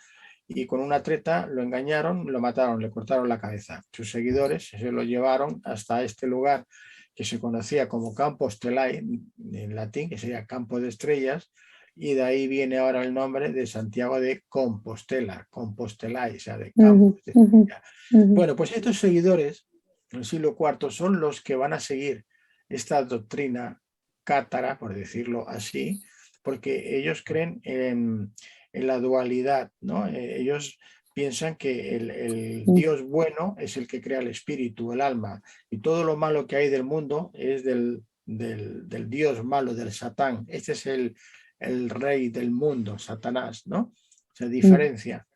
y con una treta lo engañaron, lo mataron, le cortaron la cabeza. Sus seguidores se lo llevaron hasta este lugar que se conocía como Campo Stellae en latín, que sería Campo de Estrellas, y de ahí viene ahora el nombre de Santiago de Compostela, Compostelae, o sea, de Campo de Estrellas. Bueno, pues estos seguidores del siglo IV son los que van a seguir esta doctrina cátara, por decirlo así, porque ellos creen en la dualidad, ¿no? Ellos piensan que el Dios bueno es el que crea el espíritu, el alma, y todo lo malo que hay del mundo es del Dios malo, del Satán. Este es el rey del mundo, Satanás, ¿no? Se diferencia.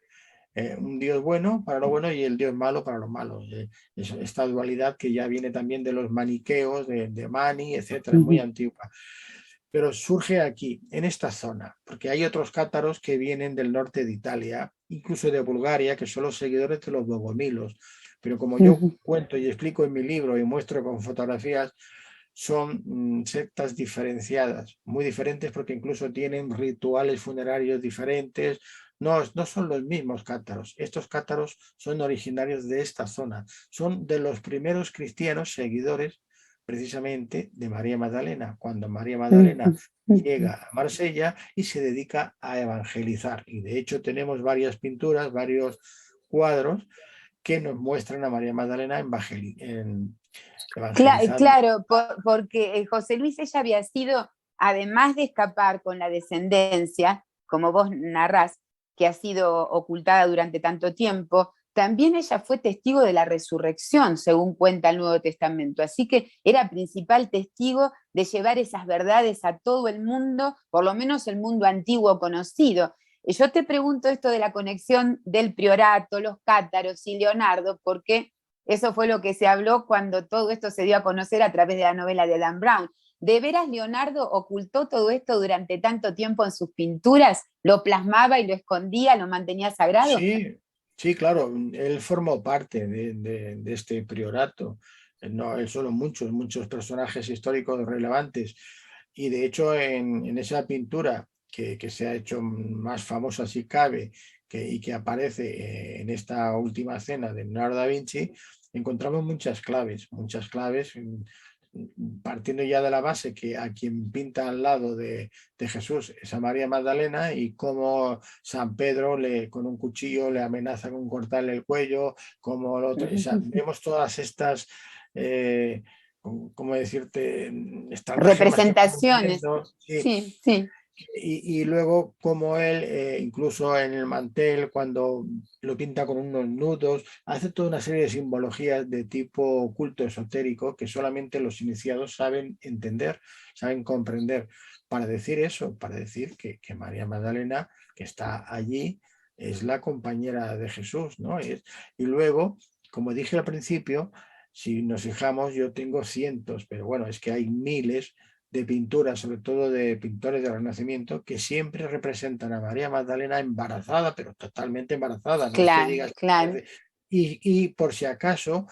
Un Dios bueno para lo bueno y el Dios malo para lo malo. Esta dualidad que ya viene también de los maniqueos, de Mani, etcétera, muy antigua. Pero surge aquí, en esta zona, porque hay otros cátaros que vienen del norte de Italia, incluso de Bulgaria, que son los seguidores de los bogomilos. Pero como yo cuento y explico en mi libro y muestro con fotografías, son sectas diferenciadas, muy diferentes porque incluso tienen rituales funerarios diferentes. No son los mismos cátaros. Estos cátaros son originarios de esta zona. Son de los primeros cristianos seguidores precisamente de María Magdalena, cuando María Magdalena llega a Marsella y se dedica a evangelizar. Y de hecho tenemos varias pinturas, varios cuadros que nos muestran a María Magdalena evangelizando. Claro, porque José Luis, ella había sido, además de escapar con la descendencia, como vos narrás, que ha sido ocultada durante tanto tiempo, también ella fue testigo de la resurrección, según cuenta el Nuevo Testamento. Así que era principal testigo de llevar esas verdades a todo el mundo, por lo menos el mundo antiguo conocido. Yo te pregunto esto de la conexión del priorato, los cátaros y Leonardo, porque eso fue lo que se habló cuando todo esto se dio a conocer a través de la novela de Dan Brown. ¿De veras Leonardo ocultó todo esto durante tanto tiempo en sus pinturas? ¿Lo plasmaba y lo escondía, lo mantenía sagrado? Sí, claro, él formó parte de este priorato. No, él solo muchos personajes históricos relevantes. Y de hecho en esa pintura que se ha hecho más famosa si cabe y que aparece en esta última cena de Leonardo da Vinci, encontramos muchas claves, partiendo ya de la base que a quien pinta al lado de Jesús es a María Magdalena, y cómo San Pedro con un cuchillo le amenaza con cortarle el cuello, como vemos todas estas, ¿cómo decirte? Estas representaciones. Sí. Sí, sí. Y luego como él, incluso en el mantel, cuando lo pinta con unos nudos, hace toda una serie de simbologías de tipo culto esotérico que solamente los iniciados saben entender, saben comprender. Para decir eso, para decir que María Magdalena, que está allí, es la compañera de Jesús, ¿no? Y luego, como dije al principio, si nos fijamos, yo tengo cientos, pero bueno, es que hay miles de pinturas, sobre todo de pintores del Renacimiento, que siempre representan a María Magdalena embarazada, pero totalmente embarazada. No es que Claro, digas... claro. Y por si acaso,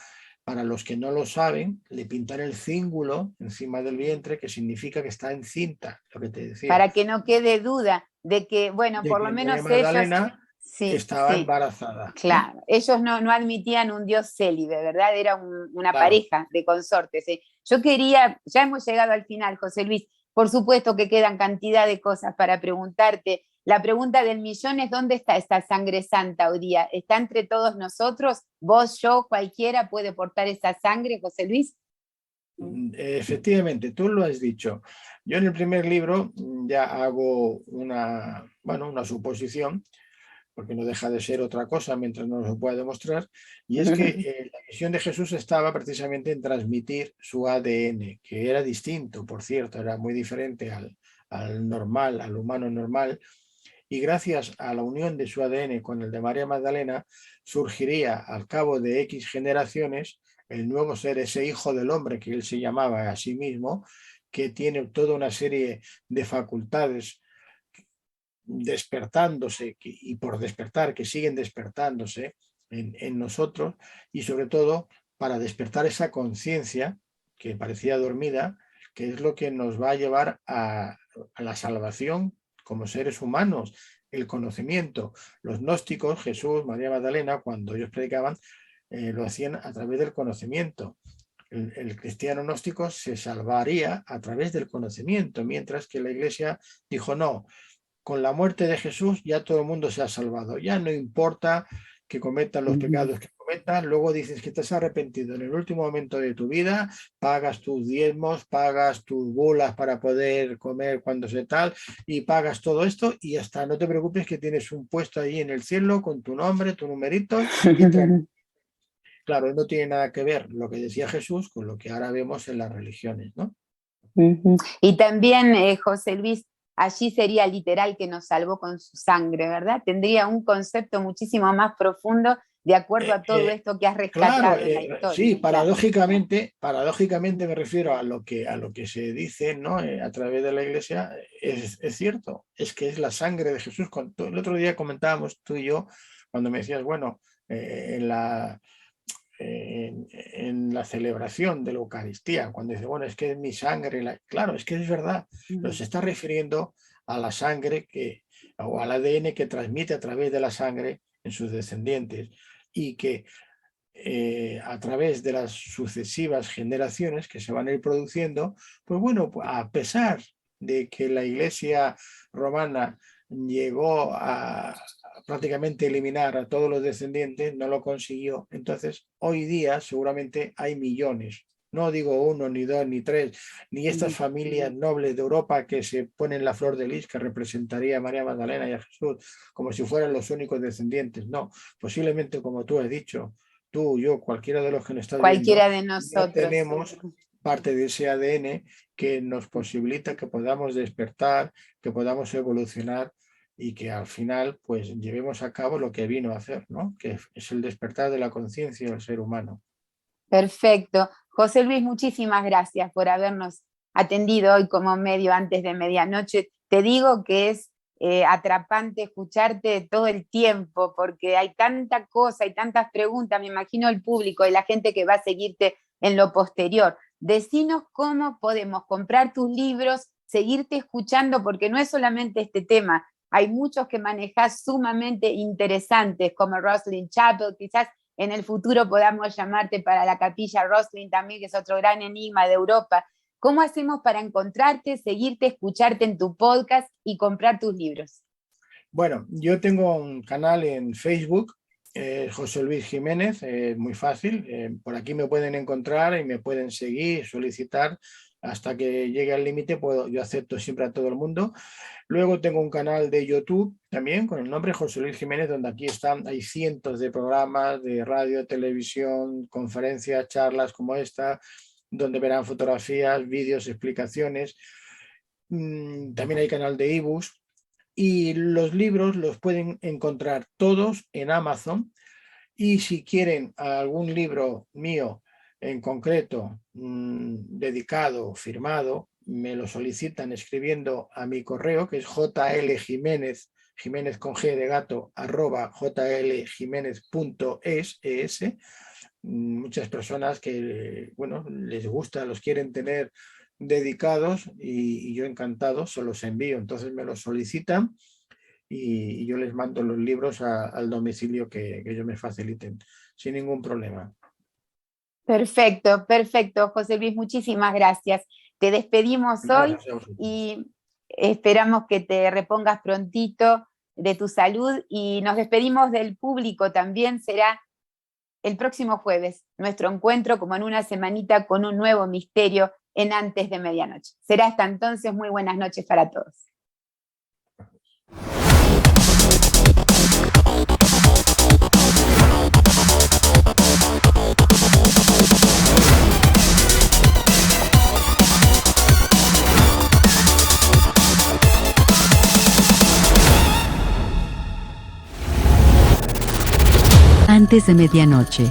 para los que no lo saben, le pintan el cíngulo encima del vientre, que significa que está encinta, lo que te decía, Para que no quede duda de que, bueno, de por lo que María menos ellos, Magdalena sí, estaba sí, embarazada, ¿no? claro, ellos no admitían un dios célibe, ¿verdad? Era una Claro. pareja de consortes. ¿Sí? Yo quería, ya hemos llegado al final, José Luis, por supuesto que quedan cantidad de cosas para preguntarte. La pregunta del millón es, ¿dónde está esta sangre santa hoy día? ¿Está entre todos nosotros? ¿Vos, yo, cualquiera puede portar esa sangre, José Luis? Efectivamente, tú lo has dicho. Yo en el primer libro ya hago una suposición, porque no deja de ser otra cosa mientras no lo pueda demostrar, y es que la misión de Jesús estaba precisamente en transmitir su ADN, que era distinto, por cierto, era muy diferente al normal, al humano normal, y gracias a la unión de su ADN con el de María Magdalena, surgiría al cabo de X generaciones el nuevo ser, ese hijo del hombre que él se llamaba a sí mismo, que tiene toda una serie de facultades despertándose y por despertar, que siguen despertándose en nosotros, y sobre todo para despertar esa conciencia que parecía dormida, que es lo que nos va a llevar a la salvación como seres humanos, el conocimiento. Los gnósticos, Jesús, María Magdalena, cuando ellos predicaban, lo hacían a través del conocimiento. El cristiano gnóstico se salvaría a través del conocimiento, mientras que la Iglesia dijo no, con la muerte de Jesús ya todo el mundo se ha salvado. Ya no importa que cometan los pecados que cometan, luego dices que te has arrepentido en el último momento de tu vida, pagas tus diezmos, pagas tus bulas para poder comer cuando se tal, y pagas todo esto y hasta no te preocupes que tienes un puesto ahí en el cielo con tu nombre, tu numerito, y claro, no tiene nada que ver lo que decía Jesús con lo que ahora vemos en las religiones, ¿no? Y también, José Luis, allí sería literal que nos salvó con su sangre, ¿verdad? Tendría un concepto muchísimo más profundo de acuerdo a todo esto que has Claro, rescatado en la historia. sí, Claro. paradójicamente me refiero a lo que se dice, ¿no? A través de la Iglesia, es cierto, es que es la sangre de Jesús. El otro día comentábamos tú y yo, cuando me decías, bueno, en la celebración de la Eucaristía, cuando dice, bueno, es que es mi sangre, claro, es que es verdad, pero se está refiriendo a la sangre o al ADN que transmite a través de la sangre en sus descendientes, y que a través de las sucesivas generaciones que se van a ir produciendo, pues bueno, a pesar de que la Iglesia romana llegó a prácticamente eliminar a todos los descendientes, no lo consiguió. Entonces, hoy día seguramente hay millones. No digo uno, ni dos, ni tres, ni estas familias nobles de Europa que se ponen la flor de lis que representaría a María Magdalena y a Jesús como si fueran los únicos descendientes. No, posiblemente, como tú has dicho, tú, yo, cualquiera de los que nos estás viendo, Cualquiera de ya nosotros. tenemos parte de ese ADN que nos posibilita que podamos despertar, que podamos evolucionar y que al final pues llevemos a cabo lo que vino a hacer, ¿no? Que es el despertar de la conciencia del ser humano. Perfecto. José Luis, muchísimas gracias por habernos atendido hoy como medio antes de medianoche. Te digo que es atrapante escucharte todo el tiempo porque hay tanta cosa, hay tantas preguntas, me imagino el público y la gente que va a seguirte en lo posterior. Decinos cómo podemos comprar tus libros, seguirte escuchando, porque no es solamente este tema, hay muchos que manejas sumamente interesantes, como Rosalind Chapel, quizás en el futuro podamos llamarte para la Capilla Rosslyn también, que es otro gran enigma de Europa. ¿Cómo hacemos para encontrarte, seguirte, escucharte en tu podcast y comprar tus libros? Bueno, yo tengo un canal en Facebook, José Luis Jiménez, muy fácil. Por aquí me pueden encontrar y me pueden seguir, solicitar hasta que llegue al límite, yo acepto siempre a todo el mundo. Luego tengo un canal de YouTube también con el nombre José Luis Jiménez, donde aquí hay cientos de programas de radio, televisión, conferencias, charlas como esta, donde verán fotografías, vídeos, explicaciones. También hay canal de ebooks y los libros los pueden encontrar todos en Amazon, y si quieren algún libro mío en concreto, dedicado, firmado, me lo solicitan escribiendo a mi correo, que es jljiménez, Jiménez con G de gato, @jljiménez.es. Muchas personas que, bueno, les gusta, los quieren tener dedicados y yo encantado se los envío. Entonces me los solicitan y yo les mando los libros al domicilio que ellos me faciliten, sin ningún problema. Perfecto, perfecto, José Luis, muchísimas gracias. Te despedimos hoy y esperamos que te repongas prontito de tu salud, y nos despedimos del público también. Será el próximo jueves nuestro encuentro, como en una semanita, con un nuevo misterio en Antes de Medianoche. Será hasta entonces. Muy buenas noches para todos. Antes de Medianoche.